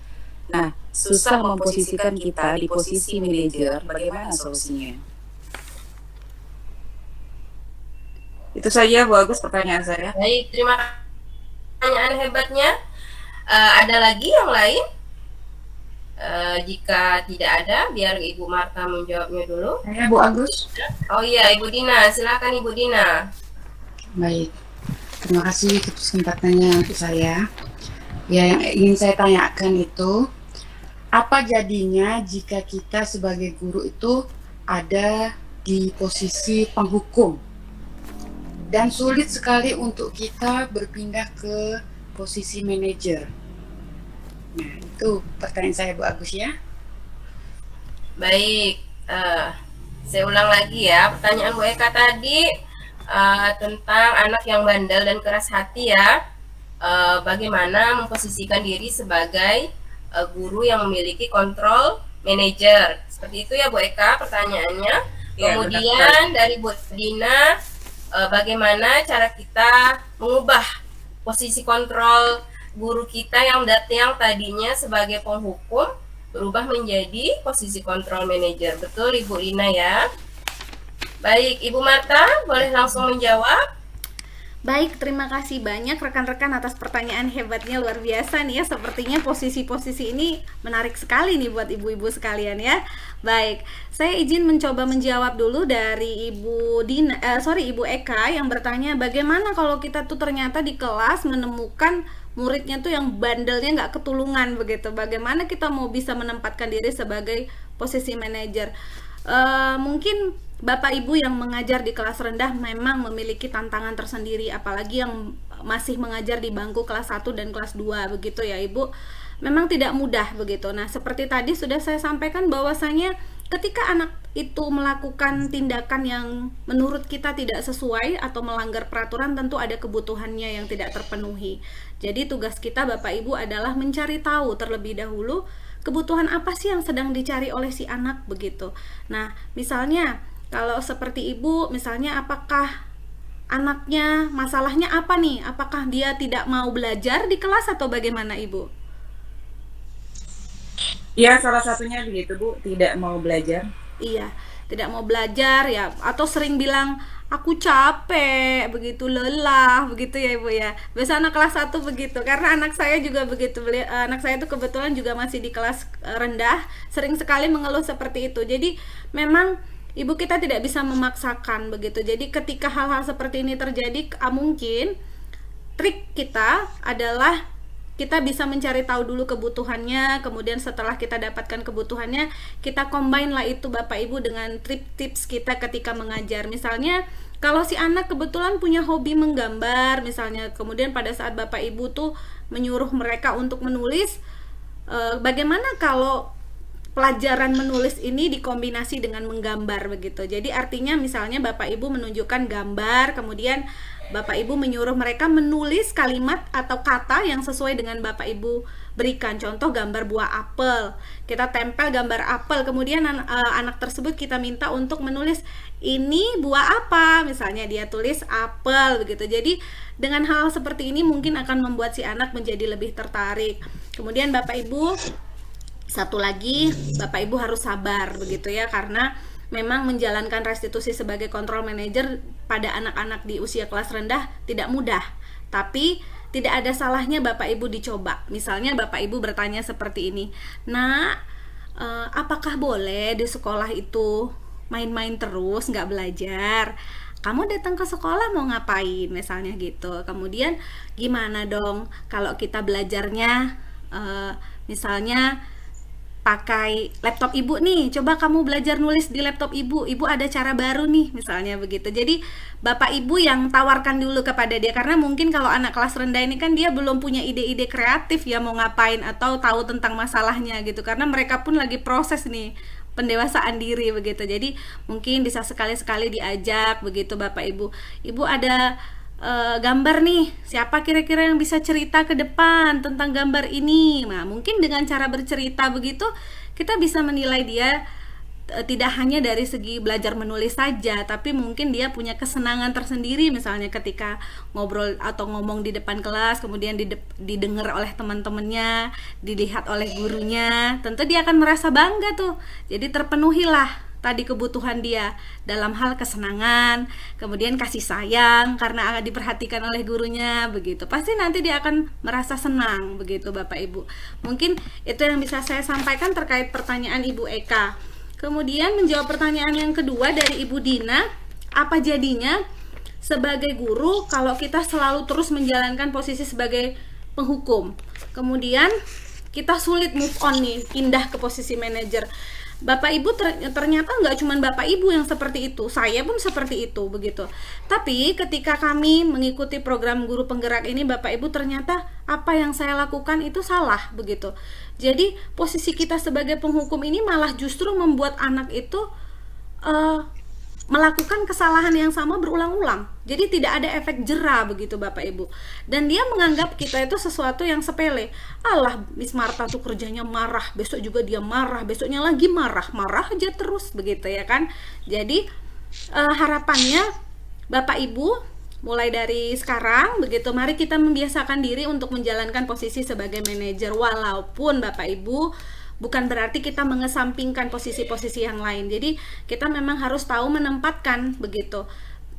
E: nah susah memposisikan kita di posisi manajer, bagaimana solusinya? Itu saja Bu Agus pertanyaan saya.
D: Baik, terima kasih pertanyaan hebatnya. Ada lagi yang lain? Jika tidak ada, biar Ibu Marta menjawabnya dulu.
F: Saya Bu Agus.
D: Oh iya, Ibu Dina. Silakan Ibu Dina.
F: Baik, terima kasih atas kesempatannya untuk saya. Ya, yang ingin saya tanyakan itu, apa jadinya jika kita sebagai guru itu ada di posisi penghukum dan sulit sekali untuk kita berpindah ke posisi manajer? Nah, itu pertanyaan saya Bu Agus ya.
D: Baik, saya ulang lagi ya. Pertanyaan Bu Eka tadi tentang anak yang bandel dan keras hati ya. Bagaimana memposisikan diri sebagai guru yang memiliki kontrol manajer. Seperti itu ya Bu Eka pertanyaannya.
E: Ya,
D: Kemudian dari Bu Dina, bagaimana cara kita mengubah posisi kontrol guru kita yang tadinya sebagai penghukum berubah menjadi posisi kontrol manajer. Betul Ibu Dina ya? Baik, Ibu Marta boleh langsung menjawab.
A: Baik, terima kasih banyak rekan-rekan atas pertanyaan hebatnya, luar biasa nih ya. Sepertinya posisi-posisi ini menarik sekali nih buat ibu-ibu sekalian ya. Baik, saya izin mencoba menjawab dulu dari Ibu Eka yang bertanya bagaimana kalau kita tuh ternyata di kelas menemukan muridnya tuh yang bandelnya nggak ketulungan begitu. Bagaimana kita mau bisa menempatkan diri sebagai posisi manajer? Mungkin Bapak Ibu yang mengajar di kelas rendah memang memiliki tantangan tersendiri, apalagi yang masih mengajar di bangku kelas 1 dan kelas 2 begitu ya Ibu. Memang tidak mudah begitu. Nah, seperti tadi sudah saya sampaikan bahwasanya ketika anak itu melakukan tindakan yang menurut kita tidak sesuai atau melanggar peraturan, tentu ada kebutuhannya yang tidak terpenuhi. Jadi tugas kita Bapak Ibu adalah mencari tahu terlebih dahulu kebutuhan apa sih yang sedang dicari oleh si anak begitu. Nah, misalnya kalau seperti Ibu, misalnya apakah anaknya masalahnya apa nih? Apakah dia tidak mau belajar di kelas atau bagaimana Ibu?
E: Ya, salah satunya begitu Bu, tidak mau belajar.
A: Iya, tidak mau belajar ya, atau sering bilang aku capek, begitu lelah, begitu ya Ibu ya. Biasa anak kelas 1 begitu, karena anak saya juga begitu. Anak saya itu kebetulan juga masih di kelas rendah, sering sekali mengeluh seperti itu. Jadi memang Ibu kita tidak bisa memaksakan begitu. Jadi ketika hal-hal seperti ini terjadi, mungkin trik kita adalah kita bisa mencari tahu dulu kebutuhannya, kemudian setelah kita dapatkan kebutuhannya, kita combine lah itu Bapak Ibu dengan tips kita ketika mengajar. Misalnya kalau si anak kebetulan punya hobi menggambar misalnya, kemudian pada saat Bapak Ibu tuh menyuruh mereka untuk menulis, bagaimana kalau pelajaran menulis ini dikombinasi dengan menggambar begitu. Jadi artinya misalnya Bapak Ibu menunjukkan gambar, kemudian Bapak Ibu menyuruh mereka menulis kalimat atau kata yang sesuai dengan Bapak Ibu berikan. Contoh gambar buah apel, kita tempel gambar apel, kemudian anak tersebut kita minta untuk menulis ini buah apa, misalnya dia tulis apel begitu. Jadi dengan hal seperti ini mungkin akan membuat si anak menjadi lebih tertarik. Kemudian Bapak Ibu, satu lagi, Bapak Ibu harus sabar begitu ya, karena memang menjalankan restitusi sebagai kontrol manager pada anak-anak di usia kelas rendah tidak mudah. Tapi tidak ada salahnya Bapak Ibu dicoba. Misalnya Bapak Ibu bertanya seperti ini, "Nak, apakah boleh di sekolah itu main-main terus, nggak belajar? Kamu datang ke sekolah mau ngapain?" Misalnya gitu. Kemudian gimana dong kalau kita belajarnya misalnya pakai laptop ibu nih, coba kamu belajar nulis di laptop ibu ada cara baru nih, misalnya begitu. Jadi Bapak Ibu yang tawarkan dulu kepada dia, karena mungkin kalau anak kelas rendah ini kan dia belum punya ide-ide kreatif ya mau ngapain atau tahu tentang masalahnya gitu, karena mereka pun lagi proses nih pendewasaan diri begitu. Jadi mungkin bisa sekali-sekali diajak begitu Bapak Ibu. Ibu ada gambar nih, siapa kira-kira yang bisa cerita ke depan tentang gambar ini. Nah, mungkin dengan cara bercerita begitu kita bisa menilai dia tidak hanya dari segi belajar menulis saja, tapi mungkin dia punya kesenangan tersendiri, misalnya ketika ngobrol atau ngomong di depan kelas, kemudian didengar oleh teman-temannya, dilihat oleh gurunya, tentu dia akan merasa bangga tuh. Jadi terpenuhilah tadi kebutuhan dia dalam hal kesenangan, kemudian kasih sayang karena diperhatikan oleh gurunya begitu. Pasti nanti dia akan merasa senang begitu Bapak Ibu. Mungkin itu yang bisa saya sampaikan terkait pertanyaan Ibu Eka. Kemudian menjawab pertanyaan yang kedua dari Ibu Dina, apa jadinya sebagai guru kalau kita selalu terus menjalankan posisi sebagai penghukum? Kemudian kita sulit move on nih, pindah ke posisi manajer. Bapak Ibu ternyata nggak cuma Bapak Ibu yang seperti itu, saya pun seperti itu begitu. Tapi ketika kami mengikuti program guru penggerak ini, Bapak Ibu, ternyata apa yang saya lakukan itu salah begitu. Jadi posisi kita sebagai penghukum ini malah justru membuat anak itu melakukan kesalahan yang sama berulang-ulang. Jadi tidak ada efek jera begitu Bapak Ibu. Dan dia menganggap kita itu sesuatu yang sepele. Alah, Miss Marta tuh kerjanya marah, besok juga dia marah, besoknya lagi marah aja terus begitu ya kan. Jadi harapannya Bapak Ibu mulai dari sekarang begitu, mari kita membiasakan diri untuk menjalankan posisi sebagai manajer, walaupun Bapak Ibu bukan berarti kita mengesampingkan posisi-posisi yang lain. Jadi kita memang harus tahu menempatkan begitu.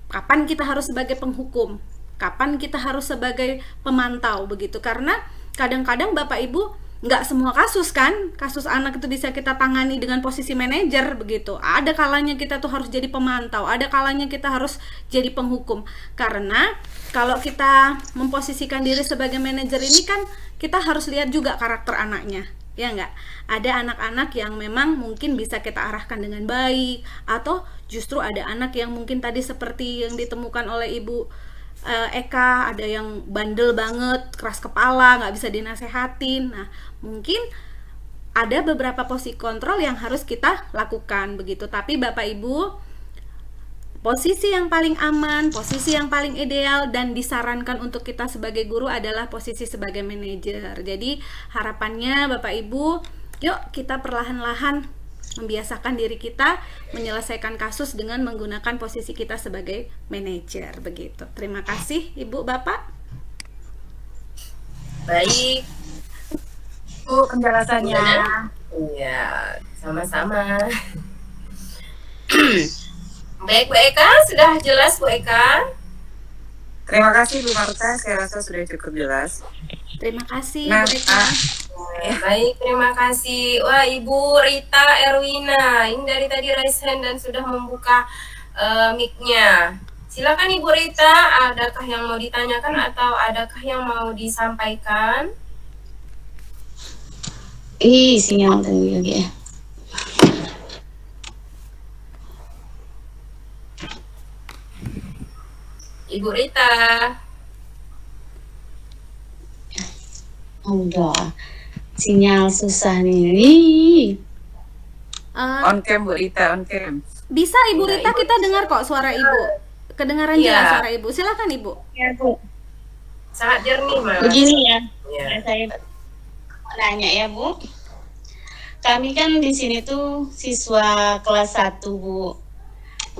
A: Kapan kita harus sebagai penghukum, kapan kita harus sebagai pemantau begitu. Karena kadang-kadang Bapak Ibu nggak semua kasus kan, kasus anak itu bisa kita tangani dengan posisi manajer begitu. Ada kalanya kita tuh harus jadi pemantau, ada kalanya kita harus jadi penghukum. Karena kalau kita memposisikan diri sebagai manajer ini kan kita harus lihat juga karakter anaknya. Ya enggak? Ada anak-anak yang memang mungkin bisa kita arahkan dengan baik, atau justru ada anak yang mungkin tadi seperti yang ditemukan oleh Ibu Eka, ada yang bandel banget, keras kepala, nggak bisa dinasehatin. Nah, mungkin ada beberapa posisi kontrol yang harus kita lakukan begitu. Tapi Bapak Ibu, posisi yang paling aman, posisi yang paling ideal dan disarankan untuk kita sebagai guru adalah posisi sebagai manajer. Jadi harapannya Bapak Ibu, yuk kita perlahan-lahan membiasakan diri kita menyelesaikan kasus dengan menggunakan posisi kita sebagai manajer begitu. Terima kasih Ibu Bapak.
C: Baik.
F: Bu, penjelasannya.
C: Iya, sama-sama. Baik, Bu Eka, sudah jelas Bu Eka?
E: Terima kasih Bu Marta, saya rasa sudah cukup jelas.
A: Terima kasih
E: Nah,
A: Bu Eka.
C: Baik, terima kasih. Wah, Ibu Rita Erwina, ini dari tadi raise hand dan sudah membuka mic-nya. Silakan Ibu Rita, adakah yang mau ditanyakan atau adakah yang mau disampaikan?
G: Sinyal tadi lagi ya.
C: Ibu Rita.
G: Udah. Sinyal susah nih.
E: On cam Bu Rita, on cam.
A: Bisa Ibu Rita, kita dengar kok suara Ibu. Kedengaran jelas suara Ibu. Silakan Ibu.
G: Ya, Bu.
C: Sangat jernih, Mas.
G: Begini ya.
C: Ya.
G: Saya mau nanya ya, Bu. Kami kan di sini tuh siswa kelas 1, Bu.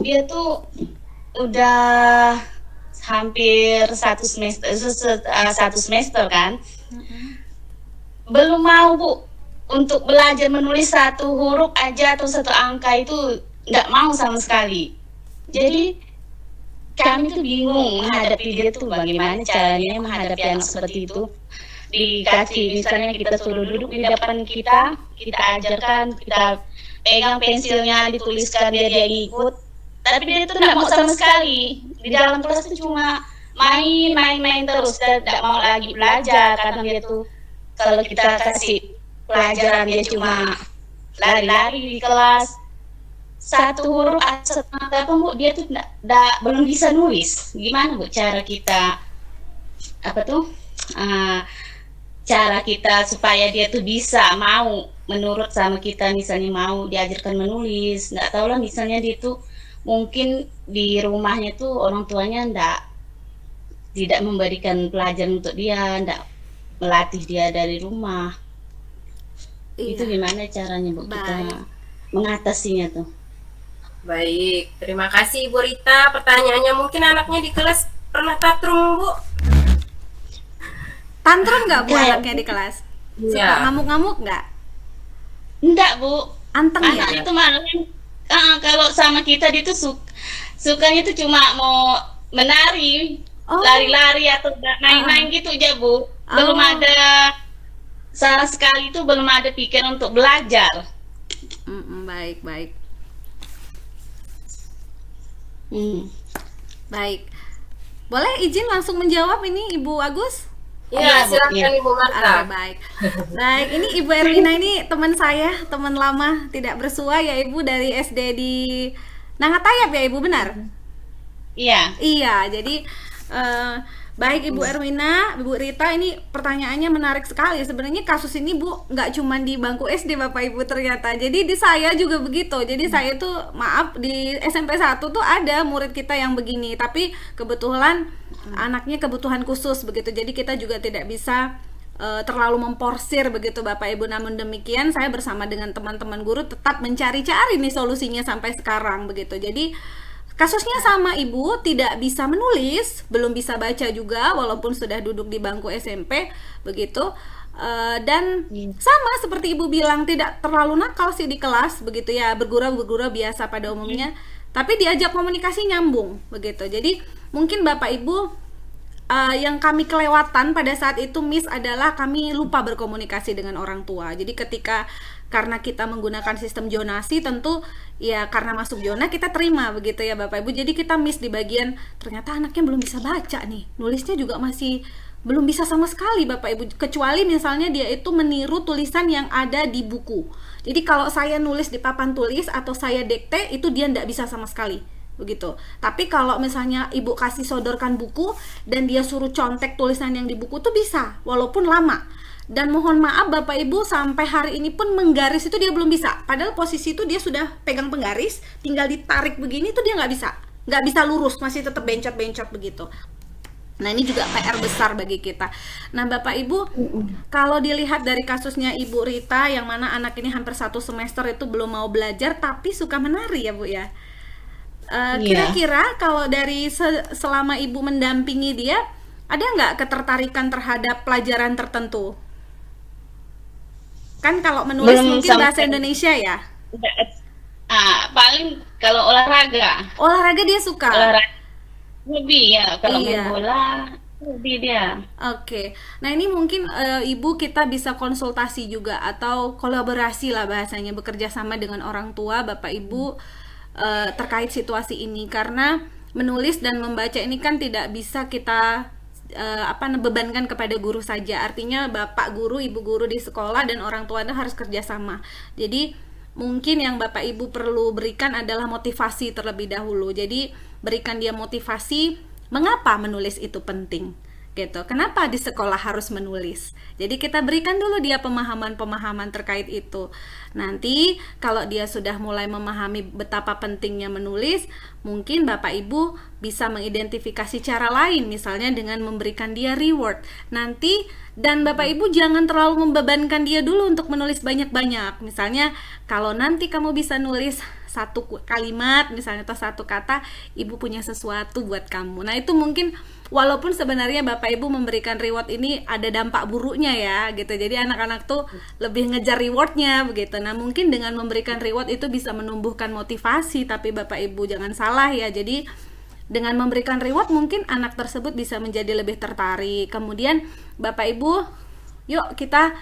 G: Dia tuh udah hampir satu semester kan. Belum mau, Bu, untuk belajar menulis satu huruf aja atau satu angka itu nggak mau sama sekali. Jadi kami tuh bingung menghadapi dia tuh, bagaimana caranya menghadapi anak seperti itu. Dikasih misalnya kita suruh duduk di depan kita ajarkan, kita pegang pensilnya, dituliskan, dia ngikut. Tapi dia itu nggak mau sama sekali. Di dalam kelas itu cuma main terus, tidak mau lagi belajar karena dia tuh kalau kita kasih pelajaran dia cuma lari-lari di kelas. Satu huruf atau apa, Bu, dia tuh belum bisa nulis. Gimana, Bu, cara kita cara kita supaya dia tuh bisa mau menurut sama kita, misalnya mau diajarkan menulis. Nggak tahu lah, misalnya dia tuh mungkin di rumahnya tuh orang tuanya tidak memberikan pelajaran untuk dia, tidak melatih dia dari rumah. Itu
A: Iya,
G: gimana caranya Bu kita
A: baik.
G: mengatasinya tuh?
C: Baik, terima kasih Ibu Rita. Pertanyaannya mungkin anaknya di kelas pernah tantrum, Bu?
A: Tantrum nggak Bu
G: Kayak
A: anaknya di kelas? Suka
C: Iya.
A: ngamuk-ngamuk nggak?
G: enggak Bu,
A: Anteng ya?
G: anak itu malah kalau sama kita dia tuh sukanya tuh cuma mau menari,
A: Oh,
G: lari-lari atau main-main gitu aja Bu. Belum
A: Oh.
G: ada sama sekali itu belum ada pikiran untuk belajar.
A: baik, baik,
G: Hmm.
A: baik. Boleh izin langsung menjawab ini Ibu Agus?
C: Iya,
G: Bu.
C: silakan
G: Iya.
C: Ibu Marta.
A: Oke, baik. Baik, ini Ibu Erwina ini teman saya, teman lama, tidak bersua ya Ibu, dari SD di Nangatayap ya Ibu, benar?
G: Iya.
A: Iya, jadi baik Ibu Erwina, Ibu Rita, ini pertanyaannya menarik sekali. Sebenarnya kasus ini Bu nggak cuma di bangku SD Bapak Ibu ternyata. Jadi di saya juga begitu. Jadi saya tuh maaf di SMP 1 tuh ada murid kita yang begini, tapi kebetulan anaknya kebutuhan khusus begitu. Jadi kita juga tidak bisa terlalu memporsir begitu Bapak Ibu. Namun demikian saya bersama dengan teman-teman guru tetap mencari-cari nih solusinya sampai sekarang begitu. Jadi kasusnya sama Ibu, tidak bisa menulis, belum bisa baca juga walaupun sudah duduk di bangku SMP begitu. Dan sama seperti Ibu bilang, tidak terlalu nakal sih di kelas begitu ya, bergurau-bergurau biasa pada umumnya, tapi diajak komunikasi nyambung begitu. Jadi mungkin Bapak Ibu, yang kami kelewatan pada saat itu Miss adalah kami lupa berkomunikasi dengan orang tua. Jadi karena kita menggunakan sistem zonasi, tentu ya karena masuk zona kita terima begitu ya Bapak Ibu. Jadi kita miss di bagian ternyata anaknya belum bisa baca nih, nulisnya juga masih belum bisa sama sekali Bapak Ibu, kecuali misalnya dia itu meniru tulisan yang ada di buku. Jadi kalau saya nulis di papan tulis atau saya dikte, itu dia tidak bisa sama sekali begitu. Tapi kalau misalnya Ibu kasih sodorkan buku dan dia suruh contek tulisan yang di buku, tuh bisa walaupun lama. Dan mohon maaf Bapak Ibu, sampai hari ini pun menggaris itu dia belum bisa. Padahal posisi itu dia sudah pegang penggaris, tinggal ditarik begini tuh dia nggak bisa lurus, masih tetap bencot-bencot begitu. Nah ini juga PR besar bagi kita. Nah Bapak Ibu, kalau dilihat dari kasusnya Ibu Rita, yang mana anak ini hampir 1 semester itu belum mau belajar tapi suka menari ya Bu ya. Kira-kira kalau dari selama Ibu mendampingi dia, ada nggak ketertarikan terhadap pelajaran tertentu? Kan kalau menulis
G: Belum
A: mungkin
G: sampai-
A: bahasa Indonesia ya.
G: Paling kalau olahraga,
A: Olahraga dia suka.
G: hobi ya. Kalau
A: Iya.
G: main bola, hobi dia.
A: Oke, nah ini mungkin Ibu kita bisa konsultasi juga atau kolaborasi lah bahasanya, bekerja sama dengan orang tua Bapak Ibu terkait situasi ini, karena menulis dan membaca ini kan tidak bisa kita bebankan kepada guru saja. Artinya Bapak guru, Ibu guru di sekolah dan orang tua harus kerjasama. Jadi mungkin yang Bapak Ibu perlu berikan adalah motivasi terlebih dahulu. Jadi berikan dia motivasi mengapa menulis itu penting gitu. Kenapa di sekolah harus menulis? Jadi kita berikan dulu dia pemahaman-pemahaman terkait itu. Nanti kalau dia sudah mulai memahami betapa pentingnya menulis, mungkin Bapak Ibu bisa mengidentifikasi cara lain, misalnya dengan memberikan dia reward. Nanti dan Bapak Ibu jangan terlalu membebankan dia dulu untuk menulis banyak-banyak. Misalnya kalau nanti kamu bisa nulis 1 kalimat misalnya atau 1 kata, Ibu punya sesuatu buat kamu. Nah itu mungkin walaupun sebenarnya Bapak Ibu memberikan reward ini ada dampak buruknya ya gitu. Jadi anak-anak tuh lebih ngejar rewardnya begitu. Nah mungkin dengan memberikan reward itu bisa menumbuhkan motivasi, tapi Bapak Ibu jangan salah ya. Jadi dengan memberikan reward mungkin anak tersebut bisa menjadi lebih tertarik. Kemudian Bapak Ibu, yuk kita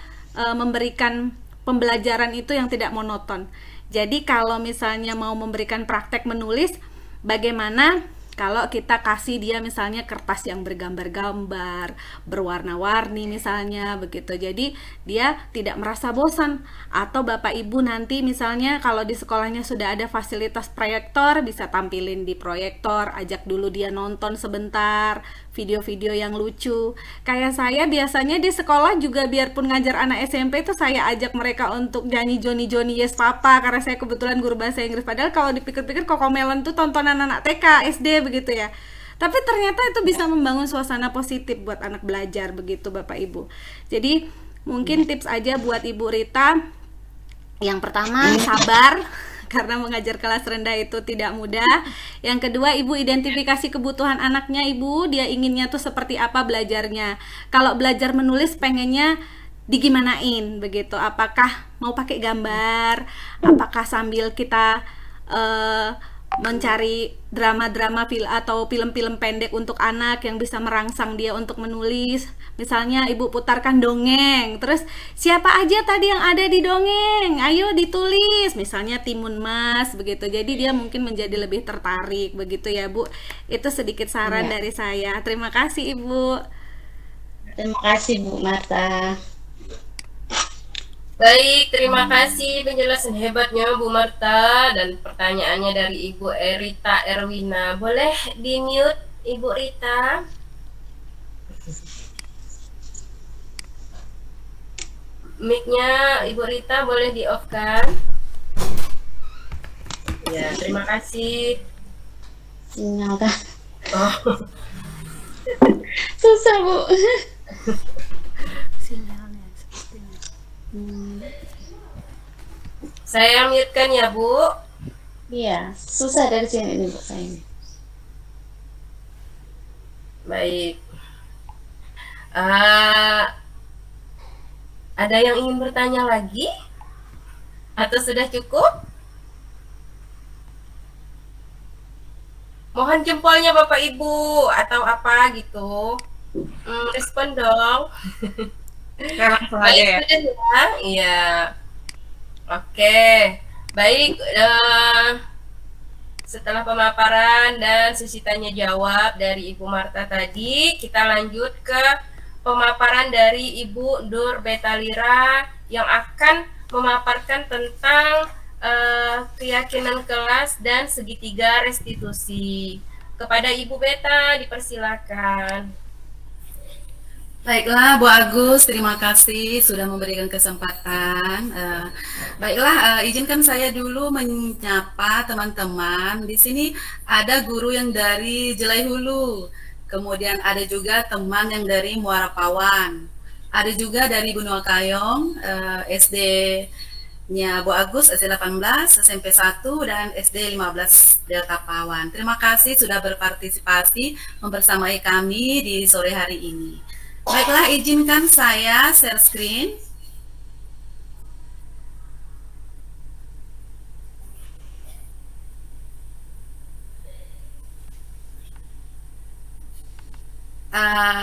A: memberikan pembelajaran itu yang tidak monoton. Jadi kalau misalnya mau memberikan praktek menulis, bagaimana kalau kita kasih dia misalnya kertas yang bergambar-gambar, berwarna-warni misalnya begitu. Jadi dia tidak merasa bosan. Atau Bapak Ibu nanti misalnya kalau di sekolahnya sudah ada fasilitas proyektor, bisa tampilin di proyektor, ajak dulu dia nonton sebentar video-video yang lucu. Kayak saya biasanya di sekolah juga biarpun ngajar anak SMP itu saya ajak mereka untuk nyanyi Johnny Johnny Yes Papa, karena saya kebetulan guru bahasa Inggris. Padahal kalau dipikir-pikir Cocomelon tuh tontonan anak TK, SD begitu ya. Tapi ternyata itu bisa membangun suasana positif buat anak belajar begitu Bapak Ibu. Jadi mungkin tips aja buat Ibu Rita. Yang pertama, sabar karena mengajar kelas rendah itu tidak mudah. Yang kedua, Ibu identifikasi kebutuhan anaknya, Ibu. Dia inginnya tuh seperti apa belajarnya. Kalau belajar menulis pengennya digimanain begitu. Apakah mau pakai gambar? Apakah sambil kita mencari drama-drama atau film-film pendek untuk anak yang bisa merangsang dia untuk menulis. Misalnya Ibu putarkan dongeng, terus siapa aja tadi yang ada di dongeng, ayo ditulis, misalnya Timun Mas begitu. Jadi dia mungkin menjadi lebih tertarik begitu ya Bu. Itu sedikit saran dari saya. Terima kasih Ibu.
G: Terima kasih Bu Marta.
C: Baik, terima kasih penjelasan hebatnya Bu Marta dan pertanyaannya dari Ibu Rita Erwina. Boleh di-mute Ibu Rita? Mic-nya Ibu Rita boleh di-off-kan? Ya, terima kasih.
G: Sinyal kan?
C: Oh.
G: Susah Bu.
A: Sinyalnya sepertinya.
C: Saya mute-kan ya Bu.
G: Iya, susah dari sini ini Bu saya ini.
C: Baik. Ada yang ingin bertanya lagi? Atau sudah cukup? Mohon jempolnya Bapak Ibu atau apa gitu. Respon dong.
D: Langsung aja
C: Baik,
D: ya.
C: sudah ya. Iya. Oke. Baik, setelah pemaparan dan sesi tanya jawab dari Ibu Marta tadi, kita lanjut ke pemaparan dari Ibu Nur Betalira yang akan memaparkan tentang keyakinan kelas dan segitiga restitusi. Kepada Ibu Beta, dipersilakan.
E: Baiklah, Bu Agus, terima kasih sudah memberikan kesempatan. Baiklah, izinkan saya dulu menyapa teman-teman. Di sini ada guru yang dari Jelai Hulu, kemudian ada juga teman yang dari Muara Pawan, ada juga dari Benua Kayong, SD-nya Bu Agus, SD 18, SMP 1, dan SD 15 Delta Pawan. Terima kasih sudah berpartisipasi membersamai kami di sore hari ini. Baiklah, izinkan saya share screen.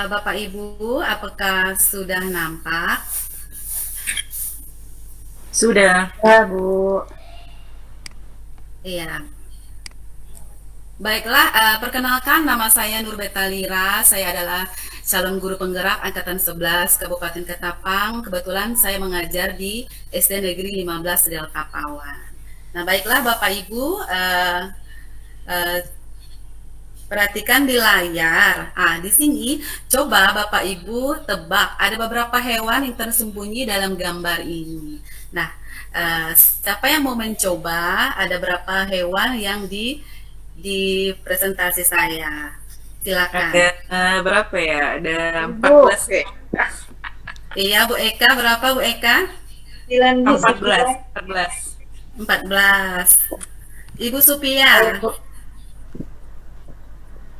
E: Bapak Ibu, apakah sudah nampak?
D: Sudah.
F: Ya, Bu.
E: Iya. Baiklah, perkenalkan nama saya Nur Betalira. Saya adalah calon guru penggerak angkatan 11 Kabupaten Ketapang. Kebetulan saya mengajar di SD Negeri 15 Delta Pawan. Nah, baiklah Bapak Ibu, perhatikan di layar. Di sini coba Bapak Ibu tebak, ada beberapa hewan yang tersembunyi dalam gambar ini. Nah, siapa yang mau mencoba? Ada berapa hewan yang di presentasi saya? Silakan.
D: Ada berapa ya? Ada 14 ya?
E: Iya, Bu Eka, berapa Bu Eka?
G: 9 Bu.
D: 14.
E: 14. Ibu Supia?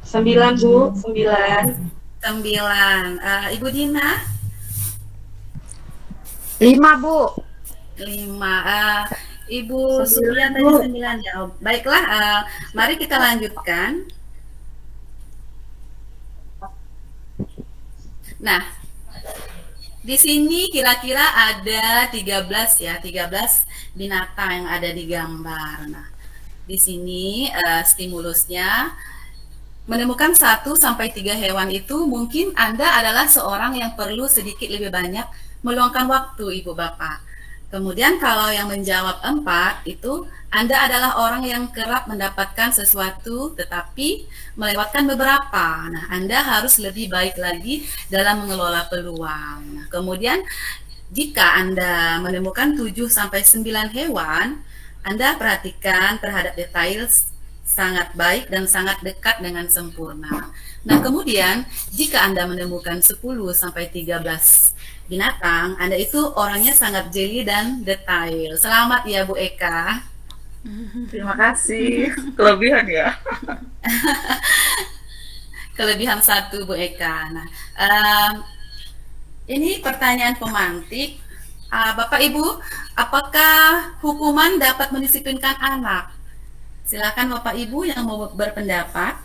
G: 9 Bu, 9.
E: 9. Ibu Dina?
F: 5, Bu.
E: 5. Ibu Supia tadi 9 ya. Baiklah, mari kita lanjutkan. Nah, di sini kira-kira ada 13 ya, 13 binatang yang ada di gambar. Nah, di sini stimulusnya menemukan 1 sampai 3 hewan itu mungkin Anda adalah seorang yang perlu sedikit lebih banyak meluangkan waktu, Ibu Bapak. Kemudian kalau yang menjawab 4 itu Anda adalah orang yang kerap mendapatkan sesuatu tetapi melewatkan beberapa. Nah, Anda harus lebih baik lagi dalam mengelola peluang. Nah, kemudian jika Anda menemukan 7 sampai 9 hewan, Anda perhatikan terhadap detail sangat baik dan sangat dekat dengan sempurna. Nah, kemudian jika Anda menemukan 10 sampai 13 binatang, Anda itu orangnya sangat jeli dan detail. Selamat ya Bu Eka.
H: Terima kasih. Kelebihan ya.
E: Kelebihan 1 Bu Eka. Nah, ini pertanyaan pemantik. Bapak Ibu, apakah hukuman dapat mendisiplinkan anak? Silakan Bapak Ibu yang mau berpendapat.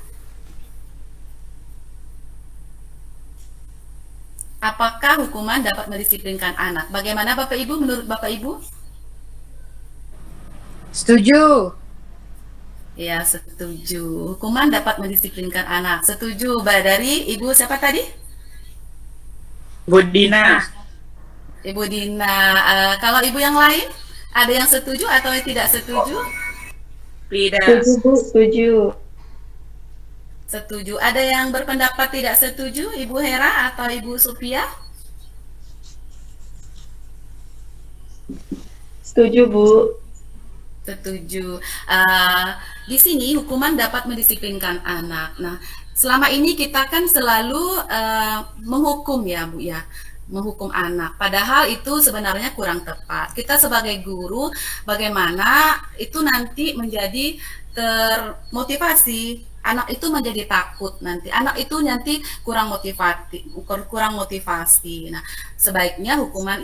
E: Apakah hukuman dapat mendisiplinkan anak? Bagaimana Bapak Ibu, menurut Bapak Ibu?
F: Setuju.
E: Ya, setuju. Hukuman dapat mendisiplinkan anak. Setuju. Dari Ibu siapa tadi?
H: Bu Dina.
E: Ibu Dina. Kalau Ibu yang lain, ada yang setuju atau tidak setuju?
H: Tidak.
I: Setuju.
E: Setuju. Ada yang berpendapat tidak setuju? Ibu Hera atau Ibu Supia?
I: Setuju, Bu.
E: Setuju. Di sini hukuman dapat mendisiplinkan anak. Nah, selama ini kita kan selalu menghukum ya, Bu ya, menghukum anak. Padahal itu sebenarnya kurang tepat. Kita sebagai guru, bagaimana itu nanti menjadi termotivasi. Anak itu menjadi takut nanti. Anak itu nanti kurang motivasi. Nah, sebaiknya hukuman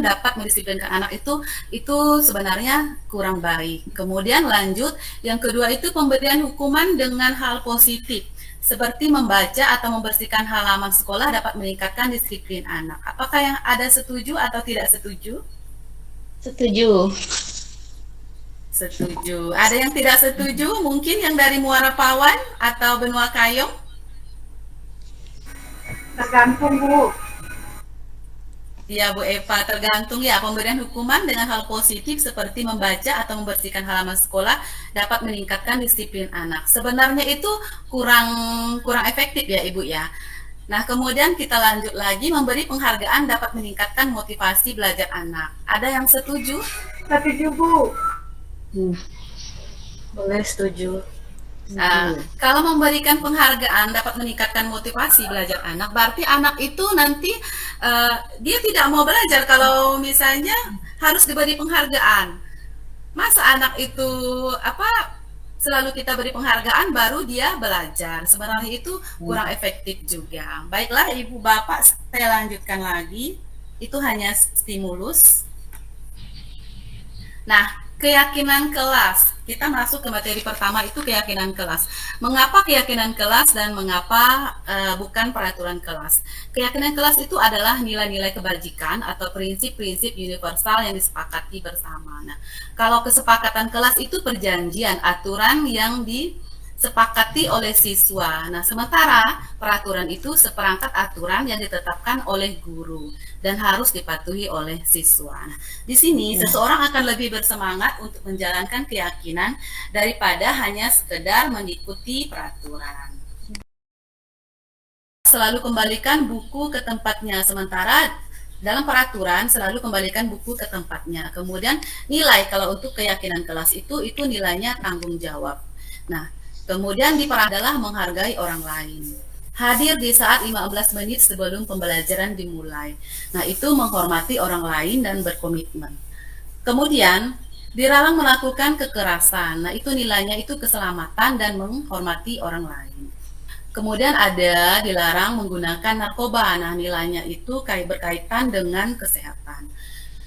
E: dapat mendisiplinkan anak itu sebenarnya kurang baik. Kemudian lanjut, yang kedua itu pemberian hukuman dengan hal positif seperti membaca atau membersihkan halaman sekolah dapat meningkatkan disiplin anak. Apakah yang ada setuju atau tidak setuju?
G: Setuju.
E: Setuju. Ada yang tidak setuju? Mungkin yang dari Muara Pawan atau Benua Kayong?
I: Tergantung, Bu.
E: Ya, Bu Eva, tergantung ya. Pemberian hukuman dengan hal positif seperti membaca atau membersihkan halaman sekolah dapat meningkatkan disiplin anak. Sebenarnya itu kurang efektif ya, Ibu ya. Nah, kemudian kita lanjut lagi, memberi penghargaan dapat meningkatkan motivasi belajar anak. Ada yang setuju?
I: Setuju, Bu.
F: Boleh setuju.
E: Kalau memberikan penghargaan dapat meningkatkan motivasi belajar anak, berarti anak itu nanti dia tidak mau belajar kalau misalnya harus diberi penghargaan. Masa anak itu selalu kita beri penghargaan baru dia belajar. Sebenarnya itu kurang efektif juga. Baiklah Ibu Bapak, saya lanjutkan lagi. Itu hanya stimulus. Nah, keyakinan kelas. Kita masuk ke materi pertama, itu keyakinan kelas. Mengapa keyakinan kelas dan mengapa bukan peraturan kelas? Keyakinan kelas itu adalah nilai-nilai kebajikan atau prinsip-prinsip universal yang disepakati bersama. Nah, kalau kesepakatan kelas itu perjanjian, aturan yang disepakati oleh siswa. Nah, sementara peraturan itu seperangkat aturan yang ditetapkan oleh guru dan harus dipatuhi oleh siswa. Nah, di sini seseorang akan lebih bersemangat untuk menjalankan keyakinan daripada hanya sekedar mengikuti peraturan. Selalu kembalikan buku ke tempatnya, sementara dalam peraturan selalu kembalikan buku ke tempatnya. Kemudian nilai, kalau untuk keyakinan kelas itu nilainya tanggung jawab. Nah, kemudian di peraturan adalah menghargai orang lain. Hadir di saat 15 menit sebelum pembelajaran dimulai. Nah, itu menghormati orang lain dan berkomitmen. Kemudian, dilarang melakukan kekerasan. Nah, itu nilainya itu keselamatan dan menghormati orang lain. Kemudian ada dilarang menggunakan narkoba. Nah, nilainya itu berkaitan dengan kesehatan.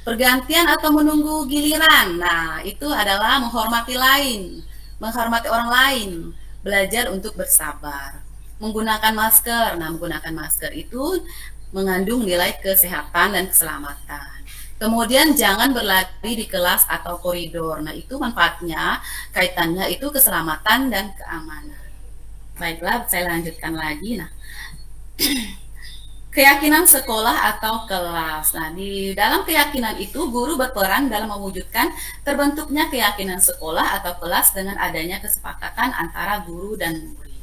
E: Pergantian atau menunggu giliran. Nah, itu adalah menghormati orang lain, belajar untuk bersabar. Menggunakan masker. Nah, menggunakan masker itu mengandung nilai kesehatan dan keselamatan. Kemudian jangan berlari di kelas atau koridor. Nah, itu manfaatnya, kaitannya itu keselamatan dan keamanan. Baiklah, saya lanjutkan lagi. Nah, keyakinan sekolah atau kelas. Nah, di dalam keyakinan itu guru berperan dalam mewujudkan terbentuknya keyakinan sekolah atau kelas dengan adanya kesepakatan antara guru dan murid.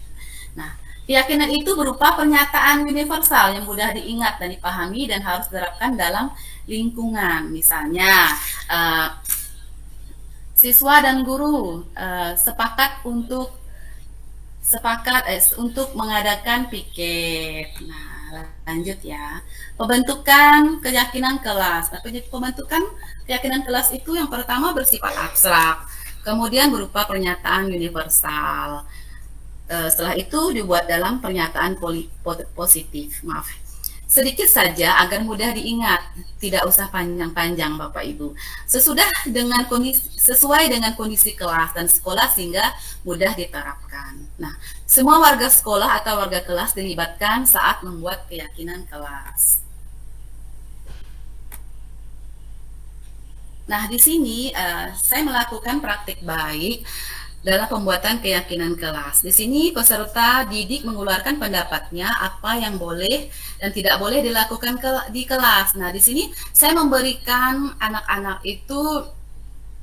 E: Nah, keyakinan itu berupa pernyataan universal yang mudah diingat dan dipahami dan harus diterapkan dalam lingkungan. Misalnya, siswa dan guru untuk mengadakan piket. Nah, lanjut ya. Pembentukan keyakinan kelas. Nah, pembentukan keyakinan kelas itu yang pertama bersifat abstrak, kemudian berupa pernyataan universal. Setelah itu dibuat dalam pernyataan positif. Maaf. Sedikit saja agar mudah diingat, tidak usah panjang-panjang Bapak Ibu. Sesuai dengan kondisi kelas dan sekolah sehingga mudah diterapkan. Nah, semua warga sekolah atau warga kelas dilibatkan saat membuat keyakinan kelas. Nah, di sini saya melakukan praktik baik dalam pembuatan keyakinan kelas. Di sini peserta didik mengeluarkan pendapatnya apa yang boleh dan tidak boleh dilakukan di kelas. Nah, di sini saya memberikan anak-anak itu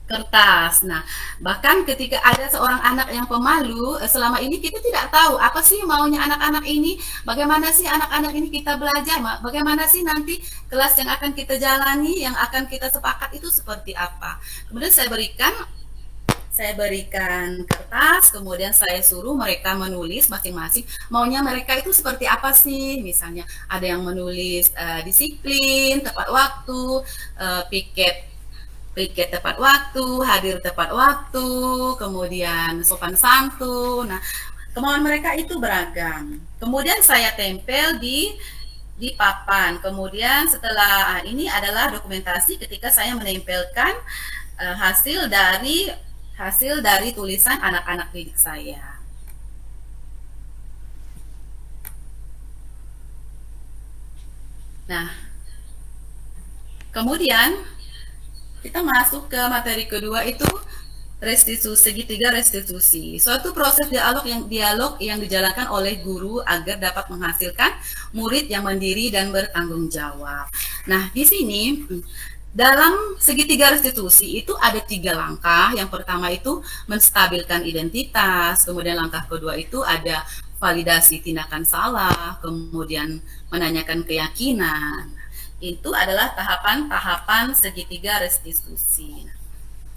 E: kertas. Nah, bahkan ketika ada seorang anak yang pemalu, selama ini kita tidak tahu apa sih maunya anak-anak ini, bagaimana sih anak-anak ini kita belajar, bagaimana sih nanti kelas yang akan kita jalani, yang akan kita sepakat itu seperti apa. Kemudian saya berikan kertas, kemudian saya suruh mereka menulis masing-masing maunya mereka itu seperti apa sih. Misalnya ada yang menulis disiplin, tepat waktu, piket tepat waktu, hadir tepat waktu, kemudian sopan santun. Nah, kemauan mereka itu beragam. Kemudian saya tempel di papan. Kemudian setelah ini adalah dokumentasi ketika saya menempelkan hasil dari tulisan anak-anak didik saya. Nah, kemudian kita masuk ke materi kedua, itu segitiga restitusi. Suatu proses dialog yang dijalankan oleh guru agar dapat menghasilkan murid yang mandiri dan bertanggung jawab. Nah, di sini dalam segitiga restitusi itu ada 3 langkah. Yang pertama itu menstabilkan identitas, kemudian langkah kedua itu ada validasi tindakan salah, kemudian menanyakan keyakinan. Itu adalah tahapan-tahapan segitiga restitusi.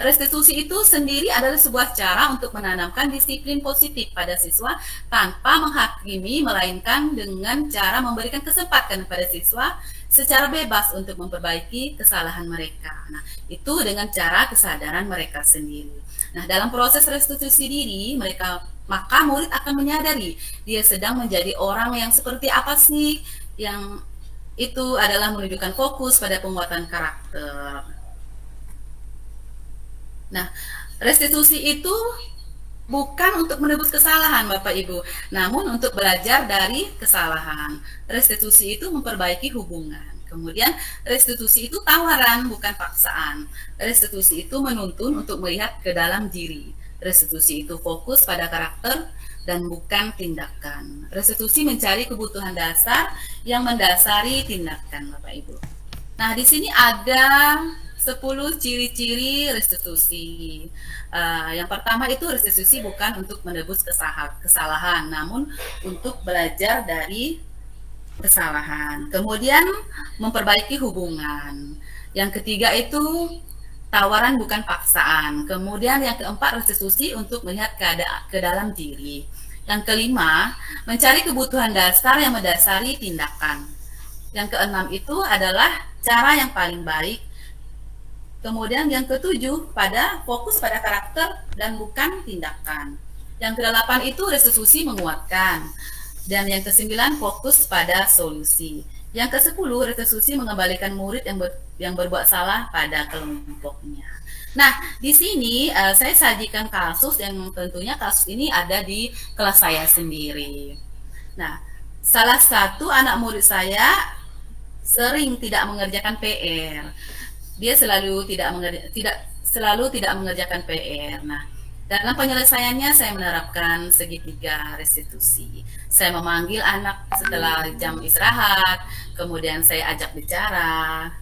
E: Restitusi itu sendiri adalah sebuah cara untuk menanamkan disiplin positif pada siswa tanpa menghakimi, melainkan dengan cara memberikan kesempatan pada siswa secara bebas untuk memperbaiki kesalahan mereka. Nah, itu dengan cara kesadaran mereka sendiri. Nah, dalam proses restitusi diri, maka murid akan menyadari dia sedang menjadi orang yang seperti apa sih, yang itu adalah menunjukkan fokus pada penguatan karakter. Nah, restitusi itu bukan untuk menebus kesalahan Bapak Ibu, namun untuk belajar dari kesalahan. Restitusi itu memperbaiki hubungan. Kemudian restitusi itu tawaran, bukan paksaan. Restitusi itu menuntun untuk melihat ke dalam diri. Restitusi itu fokus pada karakter dan bukan tindakan. Restitusi mencari kebutuhan dasar yang mendasari tindakan Bapak Ibu. Nah, di sini ada 10 ciri-ciri restitusi. Yang pertama itu restitusi bukan untuk menebus kesalahan, namun untuk belajar dari kesalahan. Kemudian memperbaiki hubungan. Yang ketiga itu tawaran bukan paksaan. Kemudian yang keempat restitusi untuk melihat ke dalam diri. Yang kelima, mencari kebutuhan dasar yang mendasari tindakan. Yang keenam itu adalah cara yang paling baik. Kemudian yang ketujuh, fokus pada karakter dan bukan tindakan. Yang kedelapan itu restitusi menguatkan. Dan yang kesembilan, fokus pada solusi. Yang kesepuluh, restitusi mengembalikan murid yang berbuat salah pada kelompoknya. Nah, di sini saya sajikan kasus yang tentunya kasus ini ada di kelas saya sendiri. Nah, salah satu anak murid saya sering tidak mengerjakan PR. Dia selalu tidak mengerjakan PR. Nah, dalam penyelesaiannya saya menerapkan segitiga restitusi. Saya memanggil anak setelah jam istirahat, kemudian saya ajak bicara.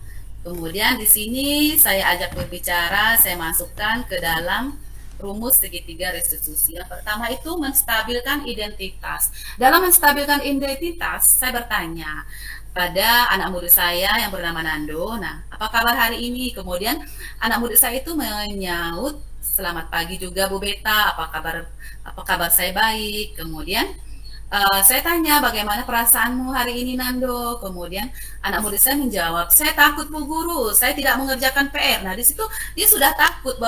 E: Kemudian di sini saya ajak berbicara, saya masukkan ke dalam rumus segitiga restitusi. Yang pertama itu menstabilkan identitas. Dalam menstabilkan identitas, saya bertanya pada anak murid saya yang bernama Nando, nah, apa kabar hari ini? Kemudian anak murid saya itu menyaut, selamat pagi juga Bu Beta, apa kabar saya baik. Kemudian saya tanya, bagaimana perasaanmu hari ini Nando? Kemudian anak murid saya menjawab, saya takut Bu Guru, saya tidak mengerjakan PR. Nah, di situ dia sudah takut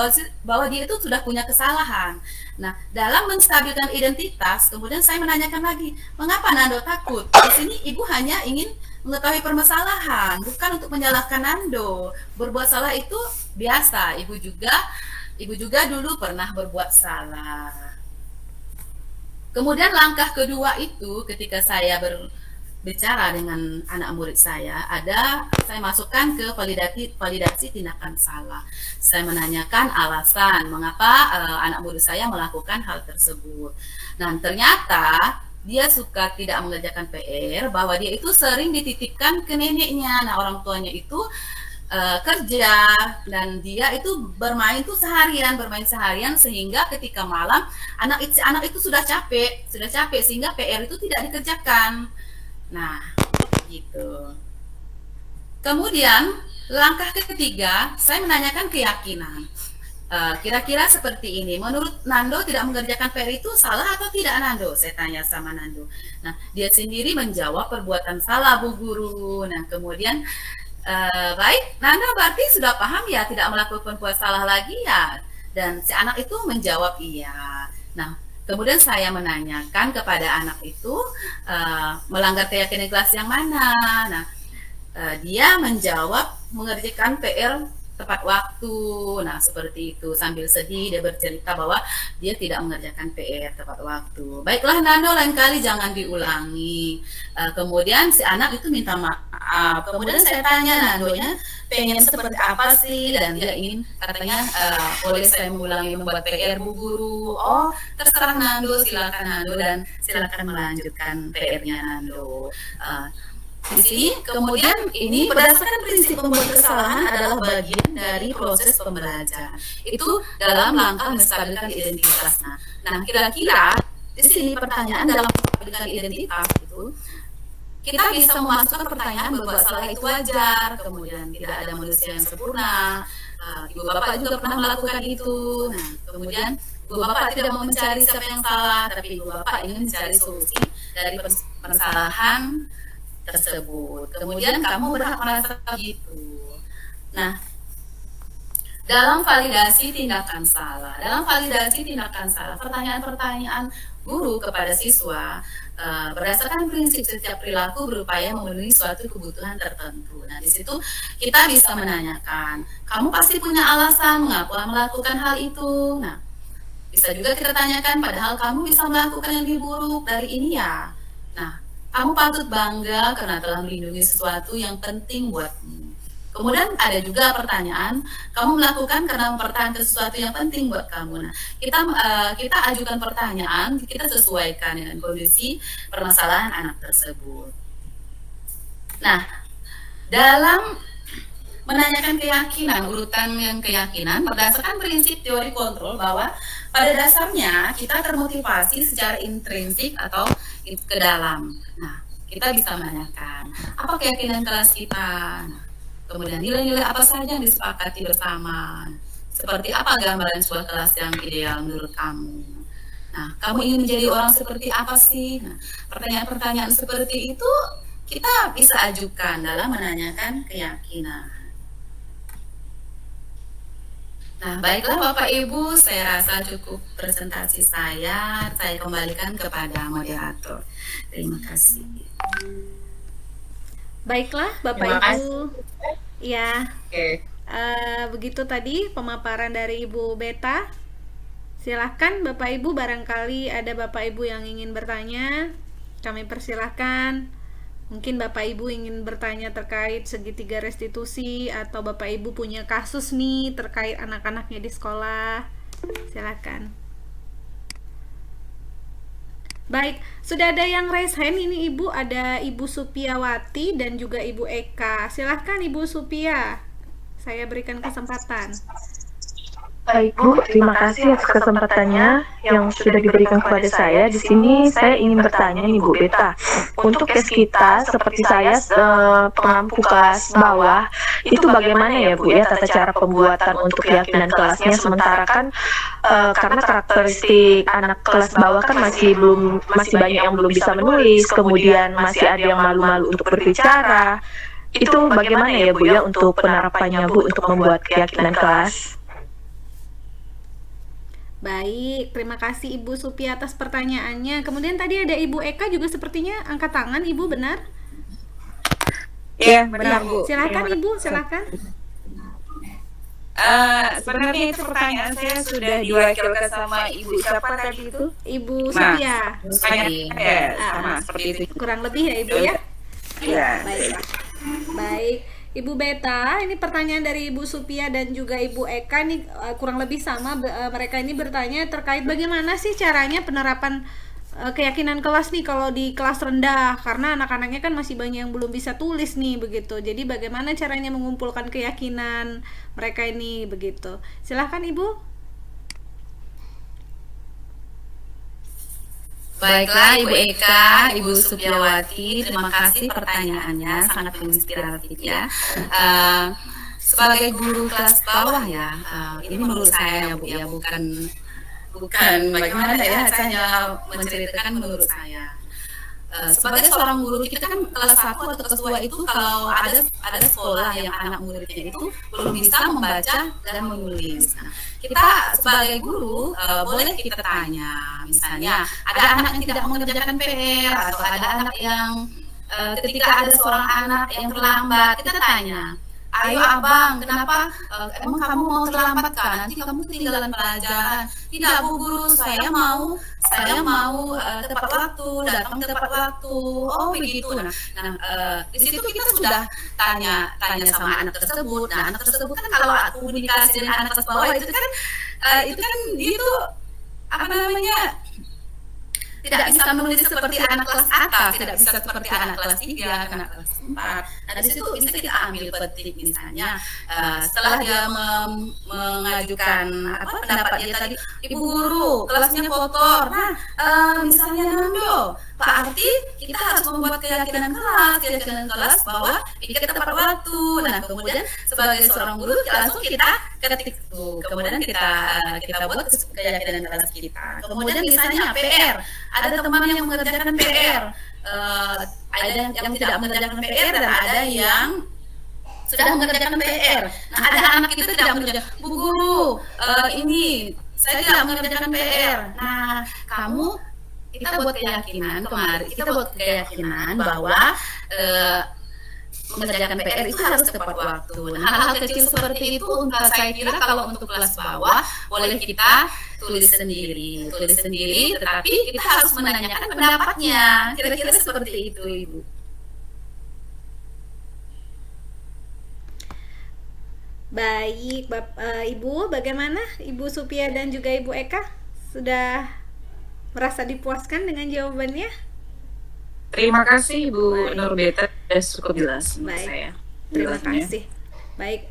E: bahwa dia itu sudah punya kesalahan. Nah, dalam menstabilkan identitas, kemudian saya menanyakan lagi, mengapa Nando takut? Di sini Ibu hanya ingin mengetahui permasalahan, bukan untuk menyalahkan Nando. Berbuat salah itu biasa, Ibu juga dulu pernah berbuat salah. Kemudian langkah kedua itu ketika saya berbicara dengan anak murid saya, saya masukkan ke validasi tindakan salah. Saya menanyakan alasan mengapa anak murid saya melakukan hal tersebut. Nah, ternyata dia suka tidak mengerjakan PR, bahwa dia itu sering dititipkan ke neneknya. Nah, orang tuanya itu kerja, dan dia itu bermain seharian, sehingga ketika malam anak itu sudah capek sehingga PR itu tidak dikerjakan. Nah, gitu. Kemudian langkah ketiga, saya menanyakan keyakinan. Kira-kira seperti ini, menurut Nando tidak mengerjakan PR itu salah atau tidak Nando? Saya tanya sama Nando. Nah, dia sendiri menjawab perbuatan salah Bu Guru. Nah, kemudian baik, Nanda berarti sudah paham ya, tidak melakukan buat salah lagi ya? Dan si anak itu menjawab iya. Nah, kemudian saya menanyakan kepada anak itu melanggar keyakinan kelas yang mana. Nah, dia menjawab mengerjakan PR tepat waktu. Nah, seperti itu. Sambil sedih dia bercerita bahwa dia tidak mengerjakan PR tepat waktu. Baiklah Nando, lain kali jangan diulangi. Kemudian si anak itu minta maaf. Kemudian saya tanya Nandonya pengen seperti apa sih, dan dia ingin katanya boleh saya mengulangi membuat PR Bu Guru. Oh, terserah Nando, silakan Nando, dan silakan melanjutkan PR-nya Nando. Di sini kemudian ini berdasarkan prinsip membuat kesalahan adalah bagian dari proses pembelajaran. Itu dalam langkah menstabilkan identitas. Nah, kira-kira di sini pertanyaan dalam menstabilkan identitas itu kita bisa memasukkan pertanyaan berbuat salah itu wajar, kemudian tidak ada manusia yang sempurna. Ibu bapak juga pernah melakukan itu. Nah, kemudian ibu bapak tidak mau mencari siapa yang salah, tapi ibu bapak ingin mencari solusi dari permasalahan tersebut. Kemudian kamu berhak merasa begitu. Nah, dalam validasi tindakan salah, pertanyaan-pertanyaan guru kepada siswa berdasarkan prinsip setiap perilaku berupaya memenuhi suatu kebutuhan tertentu. Nah, di situ kita bisa menanyakan, kamu pasti punya alasan mengapa melakukan hal itu. Nah, bisa juga kita tanyakan, padahal kamu bisa melakukan yang lebih buruk dari ini ya. Nah, kamu patut bangga karena telah melindungi sesuatu yang penting buatmu. Kemudian ada juga pertanyaan, kamu melakukan karena mempertahankan sesuatu yang penting buat kamu. Nah, kita ajukan pertanyaan, kita sesuaikan dengan kondisi permasalahan anak tersebut. Nah, dalam menanyakan keyakinan, urutan yang keyakinan berdasarkan prinsip teori kontrol bahwa pada dasarnya kita termotivasi secara intrinsik atau ke dalam. Nah, kita bisa menanyakan apa keyakinan kelas kita. Nah, kemudian nilai-nilai apa saja yang disepakati bersama. Seperti apa gambaran sebuah kelas yang ideal menurut kamu. Nah, kamu ingin menjadi orang seperti apa sih? Nah, pertanyaan-pertanyaan seperti itu kita bisa ajukan dalam menanyakan keyakinan. Nah, baiklah Bapak Ibu, saya rasa cukup presentasi saya kembalikan kepada moderator. Terima kasih.
A: Baiklah Bapak Ibu. Ya.
H: Oke.
A: Begitu tadi pemaparan dari Ibu Beta. Silahkan Bapak Ibu, barangkali ada Bapak Ibu yang ingin bertanya, kami persilahkan. Mungkin Bapak Ibu ingin bertanya terkait segitiga restitusi, atau Bapak Ibu punya kasus nih terkait anak-anaknya di sekolah. Silakan. Baik, sudah ada yang raise hand ini Ibu, ada Ibu Supiawati dan juga Ibu Eka. Silahkan Ibu Supia, saya berikan kesempatan.
I: Baik Bu, terima kasih atas kesempatannya yang sudah diberikan kepada saya. Di sini saya ingin bertanya nih Bu Beta, untuk kes kita seperti saya pengampu kelas bawah, itu bagaimana ya Bu ya tata cara pembuatan untuk keyakinan kelasnya? Sementara kan karena karakteristik anak kelas bawah kan masih banyak yang belum bisa menulis, kemudian masih ada yang malu-malu untuk berbicara. Itu bagaimana ya Bu ya untuk penerapannya Bu untuk membuat keyakinan kelas?
A: Baik, terima kasih Ibu Supi atas pertanyaannya. Kemudian tadi ada Ibu Eka juga sepertinya angkat tangan, Ibu benar?
H: Iya, benar Bu.
A: Silakan Ibu, silakan.
H: Sebenarnya itu pertanyaan saya sudah diwakilkan sama Ibu siapa tadi itu?
A: Ibu Supia.
H: Sama seperti itu.
A: Kurang lebih ya Ibu ya?
H: Iya.
A: Baiklah. Baik, Ibu Beta, ini pertanyaan dari Ibu Supia dan juga Ibu Eka nih kurang lebih sama. Mereka ini bertanya terkait bagaimana sih caranya penerapan keyakinan kelas nih kalau di kelas rendah, karena anak-anaknya kan masih banyak yang belum bisa tulis nih begitu. Jadi bagaimana caranya mengumpulkan keyakinan mereka ini begitu. Silahkan Ibu.
E: Baiklah Ibu Eka, Ibu Supiawati, terima kasih pertanyaannya, sangat inspiratif ya. Sebagai guru kelas bawah ya, ini menurut saya ya Bu ya, bukan bagaimana ya, saya hanya menceritakan menurut saya. Sebagai seorang guru kita kan kelas 1 atau kelas 2 itu kalau ada sekolah yang anak muridnya itu belum bisa membaca dan menulis. Nah, kita sebagai guru boleh kita tanya, misalnya ada anak yang tidak mengerjakan PR atau ada anak yang ketika ada seorang anak yang terlambat, kita tanya, ayo abang, kenapa emang kamu mau terlambat kan? Nanti kamu ketinggalan pelajaran. Tidak Bu Guru, saya mau tepat waktu, datang tepat waktu. Oh begitu. Nah, di situ kita sudah tanya sama anak tersebut. Nah, anak tersebut kan kalau komunikasi dengan anak kelas bawah itu kan dia tuh apa namanya, tidak bisa menulis seperti anak kelas atas, tidak bisa seperti anak kelas 3, anak kelas 4. Nah, dari situ bisa kita ambil petik misalnya setelah dia mengajukan pendapat dia tadi, Ibu Guru, kelasnya kotor. Nah, misalnya Nando, Pak Arti, kita harus membuat keyakinan kelas bahwa kita tepat waktu. Nah, kemudian sebagai seorang guru langsung kita ketik tuh. Kemudian kita buat keyakinan kelas kita. Kemudian misalnya PR, ada teman yang mengerjakan PR, ada yang tidak mengerjakan PR dan ada yang sudah mengerjakan PR. Nah, ada anak itu tidak mengerjakan, Bu Guru, ini saya tidak mengerjakan PR. Nah, kita buat keyakinan bahwa mengerjakan PR itu harus tepat waktu. Nah, hal-hal kecil seperti itu saya kira kalau untuk kelas bawah boleh kita tulis sendiri, tetapi kita harus menanyakan pendapatnya. Kira-kira seperti itu, Ibu.
A: Baik, Ibu, bagaimana Ibu Supia dan juga Ibu Eka? Sudah merasa dipuaskan dengan jawabannya?
H: Terima kasih Bu Nurbeta, sudah cukup jelas
A: Baik,
H: saya.
A: terima kasih. Baik,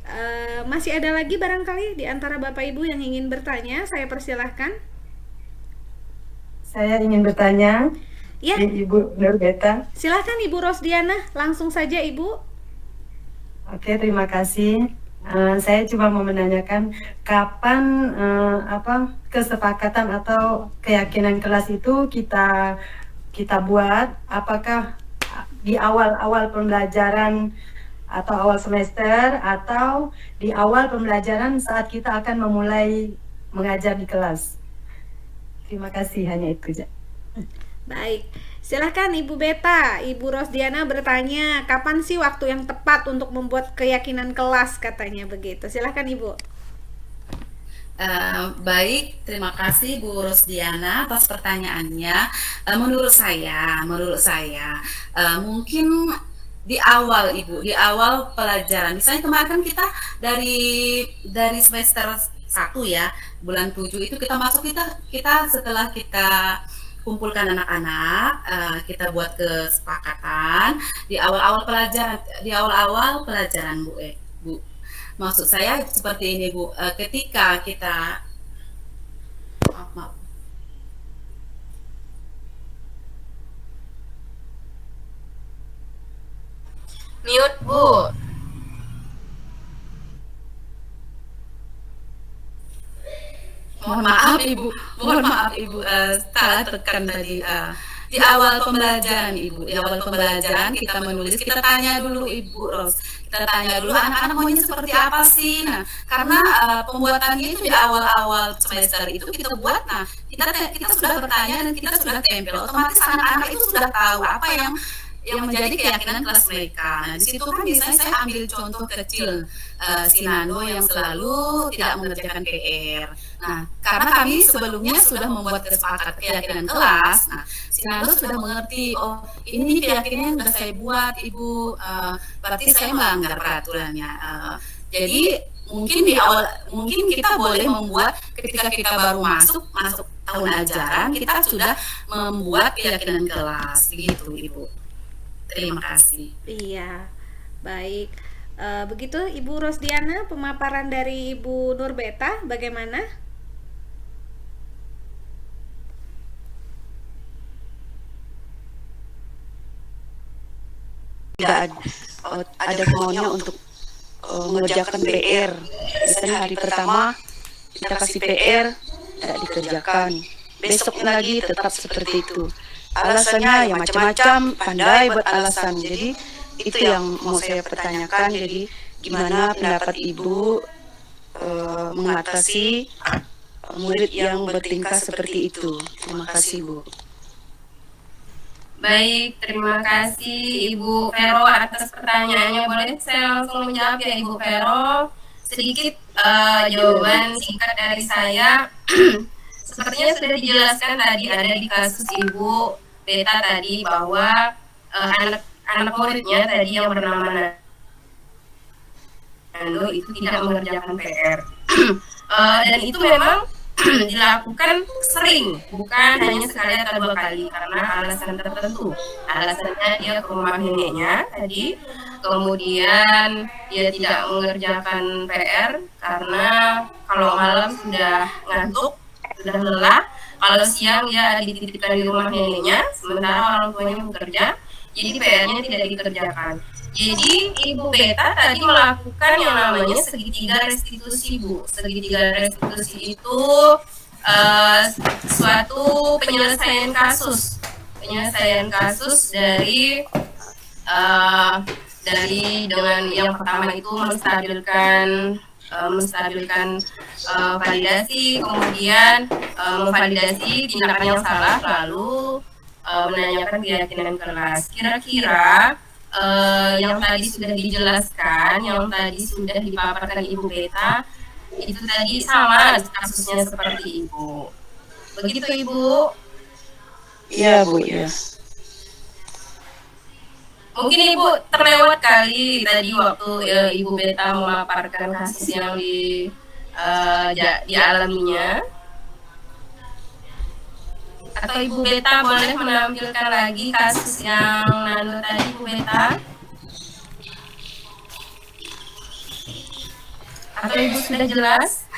A: masih ada lagi barangkali di antara Bapak Ibu yang ingin bertanya? Saya persilahkan.
J: Saya ingin bertanya,
A: Ya,
J: Ibu Nurbeta.
A: silahkan Ibu Rosdiana, langsung saja Ibu.
J: Oke, terima kasih. Saya cuma mau menanyakan kapan kesepakatan atau keyakinan kelas itu kita buat, apakah di awal-awal pembelajaran atau awal semester atau di awal pembelajaran saat kita akan memulai mengajar di kelas. Terima kasih, hanya itu saja.
A: Baik, silakan Ibu Beta. Ibu Rosdiana bertanya, kapan sih waktu yang tepat untuk membuat keyakinan kelas, katanya begitu. Silakan Ibu.
E: Baik, terima kasih Bu Rosdiana atas pertanyaannya. Menurut saya mungkin di awal Ibu, di awal pelajaran. Misalnya kemarin kan kita dari semester 1 ya, bulan 7 itu kita masuk, kita setelah kita kumpulkan anak-anak, kita buat kesepakatan di awal-awal pelajaran Bu. Maksud saya seperti ini Bu, ketika kita maaf,
C: Mute, Bu.
E: mohon maaf Ibu, salah tekan tadi. Di awal pembelajaran Ibu, di awal pembelajaran kita menulis, kita tanya dulu Ibu Ros, kita tanya dulu anak-anak maunya seperti apa sih. Nah, karena pembuatannya itu di awal-awal semester itu kita buat, nah kita sudah bertanya dan kita sudah tempel, otomatis anak-anak itu sudah tahu apa yang menjadi keyakinan kelas mereka. Nah, di situ kan biasanya saya ambil contoh kecil si Nando yang selalu tidak mengerjakan PR. Nah, karena kami sebelumnya sudah membuat kesepakatan keyakinan kelas, nah si Nando sudah mengerti, oh ini keyakinan yang sudah saya buat Ibu, berarti saya melanggar peraturannya. Jadi mungkin kita boleh membuat ketika kita baru masuk tahun ajaran, kita sudah membuat keyakinan kelas, begitu Ibu. Terima kasih.
A: Iya, baik. Begitu Ibu Rosdiana, pemaparan dari Ibu Nurbeta bagaimana?
F: Tidak ada maunya untuk mengerjakan PR. Misalnya hari pertama kita kasih PR, tidak dikerjakan. Besok lagi tetap seperti itu. Alasannya ya macam-macam, pandai buat alasan. Jadi itu yang mau saya pertanyakan. Jadi gimana pendapat Ibu mengatasi murid yang bertingkah seperti itu? Terima kasih Bu.
C: Baik, terima kasih Ibu Vero atas pertanyaannya. Boleh saya langsung menjawab ya Ibu Vero? Sedikit jawaban singkat dari saya. Sepertinya sudah dijelaskan tadi ada di kasus Ibu Beta tadi bahwa anak muridnya tadi yang bernama Nando itu tidak mengerjakan PR. Dan itu memang dilakukan sering, bukan hanya sekali atau dua kali, karena alasan tertentu. Alasannya dia ke rumah neneknya tadi, kemudian dia tidak mengerjakan PR karena kalau malam sudah ngantuk, sudah lelah. Kalau siang dia dititipkan di rumah neneknya, sementara orang tuanya bekerja, jadi PR-nya tidak dikerjakan. Jadi Ibu Beta tadi melakukan yang namanya segitiga restitusi Bu. Segitiga restitusi itu suatu penyelesaian kasus dari dengan yang pertama itu menstabilkan validasi, kemudian memvalidasi tindakan yang salah, lalu menanyakan keyakinan kelas. Kira-kira yang tadi sudah dijelaskan, yang tadi sudah dipaparkan Ibu Beta, itu tadi sama kasusnya seperti Ibu. Begitu Ibu?
F: Iya Bu, ya.
C: Mungkin Ibu terlewat kali tadi waktu Ibu Beta memaparkan kasus yang dialaminya. Atau Ibu Beta boleh menampilkan lagi kasus yang Nando tadi Ibu Beta? Atau Ibu sudah jelas?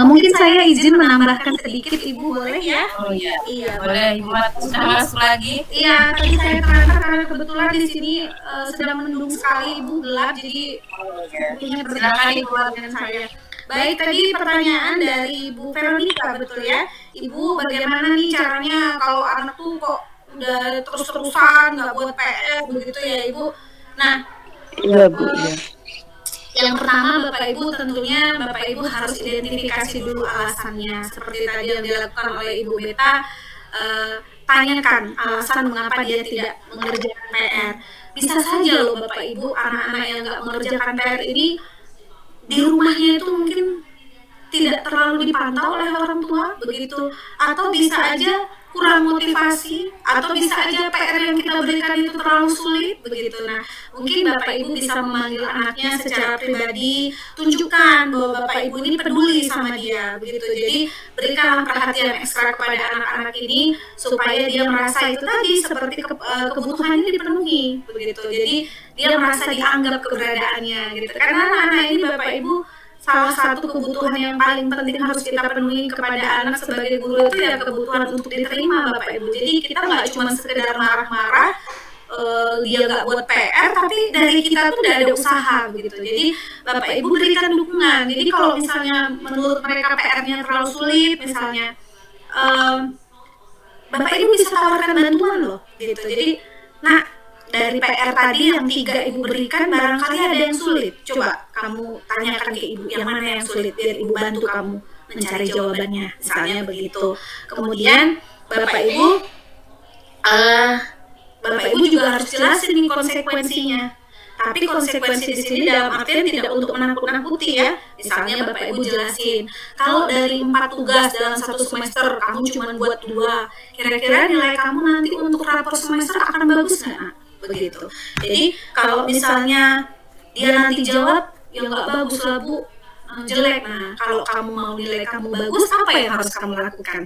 A: Mungkin saya izin menambahkan sedikit Ibu, boleh ya?
C: Oh iya, boleh Ibu sudah masuk lagi.
A: Iya, tadi saya terangkan karena kebetulan di sini sedang mendung sekali Ibu, gelap, jadi waktunya
C: Silakan
A: berdekatan
C: Ibu.
A: dengan saya. Baik, tadi pertanyaan dari Ibu Veronica, betul ya? Ibu, bagaimana nih caranya kalau anak tuh kok udah terus-terusan nggak buat PR begitu ya Ibu? Nah,
F: Iya Bu, ya.
A: yang pertama Bapak Ibu tentunya Bapak Ibu harus identifikasi dulu alasannya. Seperti tadi yang dilakukan oleh Ibu Beta, tanyakan alasan mengapa dia tidak mengerjakan PR. Bisa saja loh Bapak Ibu, anak-anak yang nggak mengerjakan PR ini di rumahnya itu mungkin tidak terlalu dipantau oleh orang tua begitu, atau bisa aja kurang motivasi, atau bisa aja PR yang kita berikan itu terlalu sulit begitu. Nah, mungkin Bapak Ibu bisa memanggil anaknya secara pribadi, tunjukkan bahwa Bapak Ibu ini peduli sama dia begitu. Jadi berikanlah perhatian ekstra kepada anak-anak ini supaya dia merasa itu tadi seperti kebutuhannya dipenuhi begitu. Jadi dia merasa dianggap keberadaannya gitu. Karena anak-anak ini Bapak Ibu, salah satu kebutuhan yang paling penting harus kita penuhi kepada anak sebagai guru itu ya kebutuhan untuk diterima Bapak Ibu. Jadi kita nggak cuma sekedar marah-marah, dia nggak buat PR, tapi dari kita tuh udah ada usaha begitu. Jadi Bapak Ibu berikan dukungan. Jadi kalau misalnya menurut mereka PR-nya terlalu sulit, misalnya Bapak Ibu bisa tawarkan bantuan loh gitu. Jadi dari PR tadi yang 3 Ibu berikan, barangkali ada yang sulit. Coba kamu tanyakan ke Ibu yang mana yang sulit, biar Ibu bantu kamu mencari jawabannya, misalnya begitu. Kemudian Bapak Ibu juga harus jelasin nih konsekuensinya. Tapi konsekuensi di sini dalam artian tidak untuk menakut-nakuti ya. Misalnya Bapak Ibu jelasin, kalau dari 4 tugas dalam 1 semester kamu cuma buat 2, kira-kira nilai kamu nanti untuk rapor semester akan bagus nggak? Begitu. Jadi kalau misalnya dia nanti jawab ya nggak bagus lah Bu, jelek. Nah, kalau kamu mau nilai kamu bagus, apa yang harus kamu lakukan?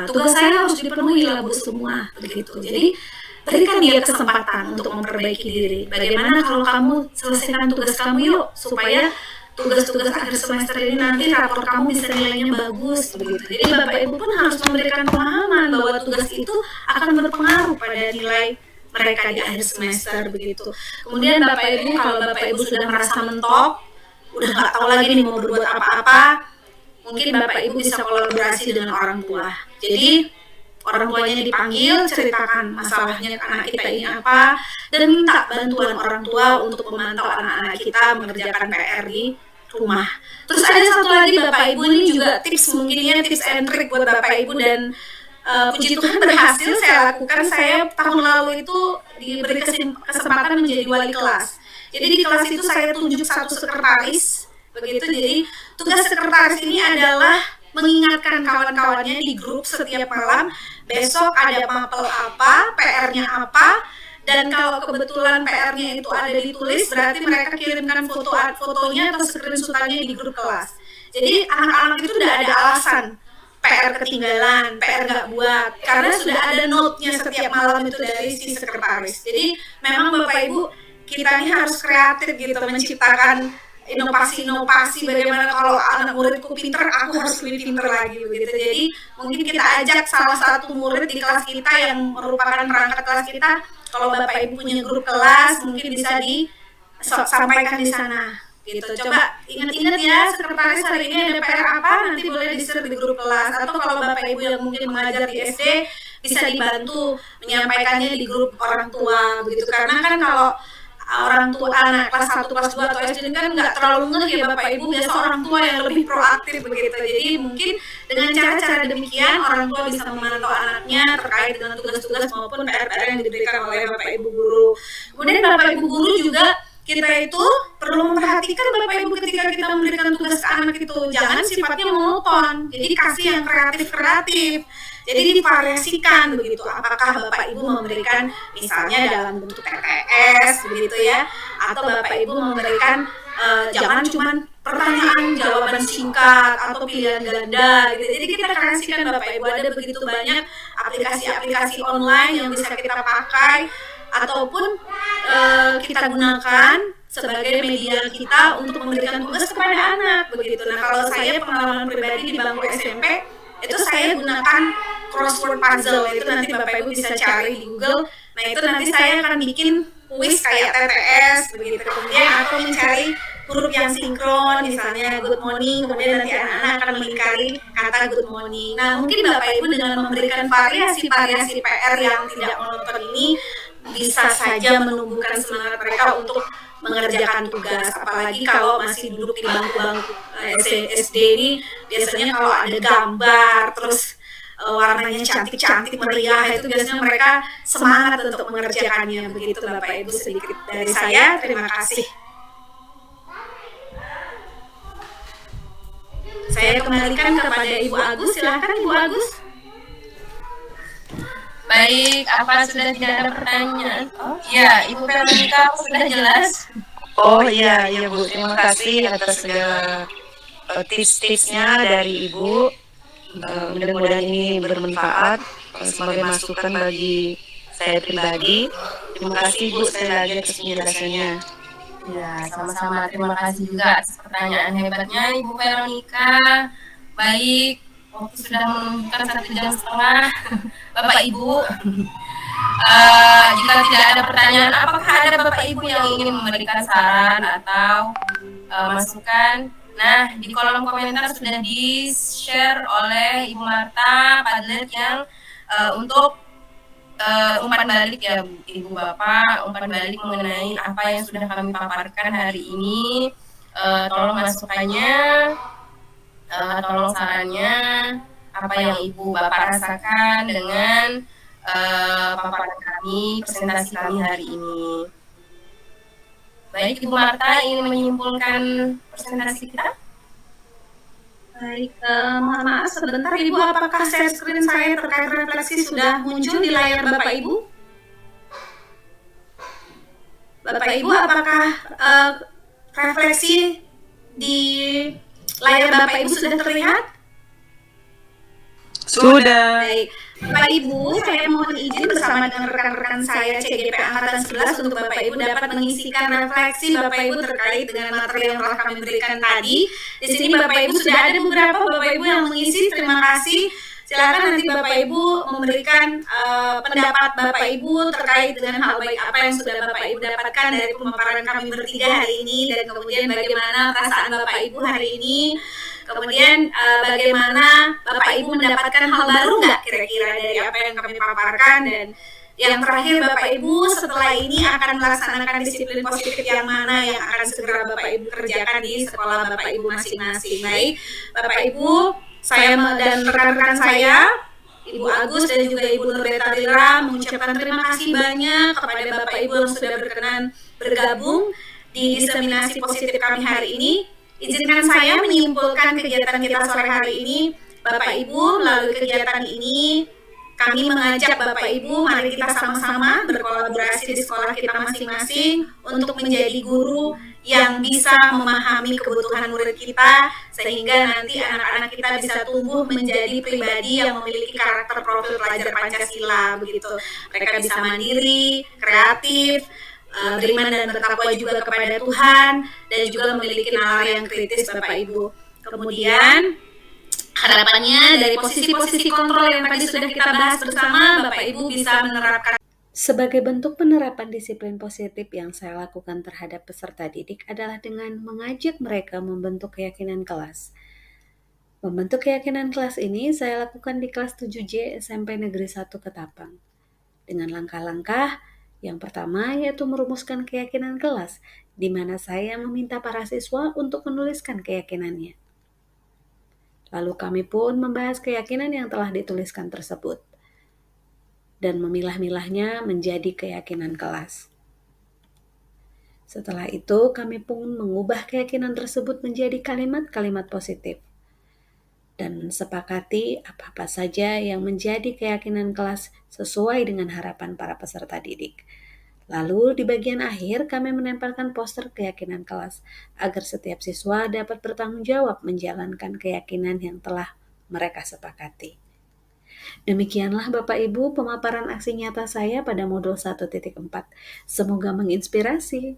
A: Tugas saya harus dipenuhi lah Bu semua begitu. Jadi berikan dia kesempatan untuk memperbaiki diri. Bagaimana kalau kamu selesaikan tugas kamu yuk, supaya tugas-tugas akhir semester ini nanti rapor kamu bisa nilainya bagus begitu. Jadi Bapak Ibu pun harus memberikan pemahaman bahwa tugas itu akan berpengaruh pada nilai mereka di akhir semester begitu. Kemudian Bapak Ibu, kalau Bapak Ibu sudah merasa mentok, udah nggak tahu lagi nih mau berbuat apa-apa, mungkin Bapak Ibu bisa kolaborasi dengan orang tua. Jadi orang tuanya dipanggil, ceritakan masalahnya ke anak kita ini apa, dan minta bantuan orang tua untuk memantau anak-anak kita mengerjakan PR di rumah. Terus ada satu lagi Bapak Ibu, ini juga tips, mungkin ya tips and trick buat Bapak Ibu, dan puji Tuhan berhasil saya lakukan. Saya tahun lalu itu diberi kesempatan menjadi wali kelas. Jadi di kelas itu saya tunjuk 1 sekretaris begitu. Jadi tugas sekretaris ini adalah mengingatkan kawan-kawannya di grup setiap malam, besok ada mapel apa, PR-nya apa, dan kalau kebetulan PR-nya itu ada ditulis, berarti mereka kirimkan fotonya atau screenshot-nya di grup kelas. Jadi anak-anak itu udah ada alasan PR ketinggalan, PR nggak buat, karena sudah ada note-nya setiap malam itu dari si sekretaris. Jadi memang Bapak Ibu, kita ini harus kreatif gitu, menciptakan inovasi-inovasi bagaimana kalau anak muridku pinter, aku harus lebih pinter lagi begitu. Jadi mungkin kita ajak salah satu murid di kelas kita yang merupakan perangkat kelas kita, kalau Bapak Ibu punya grup kelas, mungkin bisa disampaikan di sana. Gitu. Coba ingat-ingat ya, sekretaris hari ini ada PR apa, nanti boleh di-share di grup kelas. Atau kalau Bapak Ibu yang mungkin mengajar di SD, bisa dibantu menyampaikannya di grup orang tua begitu. Karena kan kalau orang tua anak kelas 1, kelas 2 atau SD kan nggak terlalu ngeh ya Bapak Ibu, biasa orang tua yang lebih proaktif begitu. Jadi mungkin dengan cara-cara demikian orang tua bisa memantau anaknya terkait dengan tugas-tugas maupun PR-PR yang diberikan oleh Bapak Ibu guru. Kemudian Bapak Ibu guru juga, kita itu perlu memperhatikan Bapak Ibu ketika kita memberikan tugas ke anak itu, jangan sifatnya monoton. Jadi kasih yang kreatif-kreatif. Jadi divariasikan begitu. Apakah Bapak Ibu memberikan misalnya dalam bentuk TTS begitu ya, atau Bapak Ibu memberikan jangan cuma pertanyaan jawaban singkat atau pilihan ganda gitu. Jadi kita kreasikan Bapak Ibu, ada begitu banyak aplikasi-aplikasi online yang bisa kita pakai ataupun kita gunakan sebagai media kita untuk memberikan tugas kepada anak begitu. Nah, kalau saya pengalaman pribadi di bangku SMP itu saya gunakan crossword puzzle, itu nanti Bapak Ibu bisa cari di Google. Nah, itu nanti saya akan bikin kuis kayak TTS begitu. Kemudian aku mencari huruf yang sinkron, misalnya good morning, kemudian nanti anak-anak akan melingkari kata good morning. Nah, mungkin Bapak Ibu dengan memberikan variasi-variasi PR yang tidak monoton ini bisa saja menumbuhkan semangat mereka untuk mengerjakan tugas. Apalagi kalau masih duduk di bangku-bangku SD ini, biasanya kalau ada gambar terus warnanya cantik-cantik meriah, itu biasanya mereka semangat untuk mengerjakannya. Begitu Bapak Ibu, sedikit dari saya. Terima kasih. Saya kembalikan kepada Ibu Agus. Silakan Ibu Agus.
D: Baik, apa sudah tidak ada pertanyaan? Oh, ya, Ibu Veronica sudah jelas.
I: Oh iya, iya Bu. Terima kasih atas segala tips-tipsnya dari Ibu. Mudah-mudahan ini bermanfaat sebagai masukan bagi saya pribadi. Terima kasih Bu sekali lagi atas penjelasannya.
D: Ya, sama-sama. Terima kasih juga atas pertanyaan hebatnya Ibu Veronica. Baik, waktu sudah menunjukkan 1,5 jam. Bapak Ibu, jika tidak ada pertanyaan, apakah ada Bapak Ibu yang ingin memberikan saran atau masukan? Nah, di kolom komentar sudah di-share oleh Ibu Marta Padlet yang untuk umpan balik ya Ibu Bapak, umpan balik mengenai apa yang sudah kami paparkan hari ini. Tolong masukannya, tolong sarannya, apa yang Ibu Bapak rasakan dengan paparan kami, presentasi kami hari ini. Baik, Ibu Marta ingin menyimpulkan presentasi kita?
A: Baik, mohon maaf sebentar Ibu, apakah share screen saya terkait refleksi sudah muncul di layar Bapak Ibu? Bapak Ibu, apakah refleksi di layar Bapak Ibu sudah terlihat?
I: Sudah.
A: Baik. Bapak Ibu, saya mohon izin bersama dengan rekan-rekan saya CGP Angkatan 11 untuk Bapak Ibu dapat mengisikan refleksi Bapak Ibu terkait dengan materi yang telah kami berikan tadi. Di sini Bapak Ibu sudah ada beberapa Bapak Ibu yang mengisi, terima kasih. Silakan nanti Bapak Ibu memberikan pendapat Bapak Ibu terkait dengan hal baik apa yang sudah Bapak Ibu dapatkan dari pemaparan kami bertiga hari ini, dan kemudian bagaimana perasaan Bapak Ibu hari ini. Kemudian bagaimana Bapak Ibu mendapatkan hal baru nggak kira-kira dari apa yang kami paparkan, dan yang terakhir Bapak Ibu setelah ini akan melaksanakan disiplin positif yang mana yang akan segera Bapak Ibu kerjakan di sekolah Bapak Ibu masing-masing. Baik, Bapak Ibu, saya dan rekan-rekan saya, Ibu Agus dan juga Ibu Nurbeta Lira mengucapkan terima kasih banyak kepada Bapak Ibu yang sudah berkenan bergabung di diseminasi positif kami hari ini. Izinkan saya menyimpulkan kegiatan kita sore hari ini. Bapak Ibu, melalui kegiatan ini kami mengajak Bapak Ibu, mari kita sama-sama berkolaborasi di sekolah kita masing-masing untuk menjadi guru yang bisa memahami kebutuhan murid kita, sehingga nanti anak-anak kita bisa tumbuh menjadi pribadi yang memiliki karakter profil pelajar Pancasila begitu. Mereka bisa mandiri, kreatif, beriman dan bertakwa juga kepada Tuhan, dan juga memiliki nalar yang kritis Bapak Ibu. Kemudian harapannya dari posisi-posisi kontrol yang tadi sudah kita bahas bersama, Bapak Ibu bisa menerapkan. Sebagai bentuk penerapan disiplin positif yang saya lakukan terhadap peserta didik adalah dengan mengajak mereka membentuk keyakinan kelas. Membentuk keyakinan kelas ini saya lakukan di kelas 7J SMP Negeri 1 Ketapang. Dengan langkah-langkah yang pertama yaitu merumuskan keyakinan kelas, di mana saya meminta para siswa untuk menuliskan keyakinannya. Lalu kami pun membahas keyakinan yang telah dituliskan tersebut dan memilah-milahnya menjadi keyakinan kelas. Setelah itu, kami pun mengubah keyakinan tersebut menjadi kalimat-kalimat positif dan sepakati apa-apa saja yang menjadi keyakinan kelas sesuai dengan harapan para peserta didik. Lalu di bagian akhir kami menempelkan poster keyakinan kelas agar setiap siswa dapat bertanggung jawab menjalankan keyakinan yang telah mereka sepakati. Demikianlah Bapak Ibu pemaparan aksi nyata saya pada modul 1.4. Semoga menginspirasi.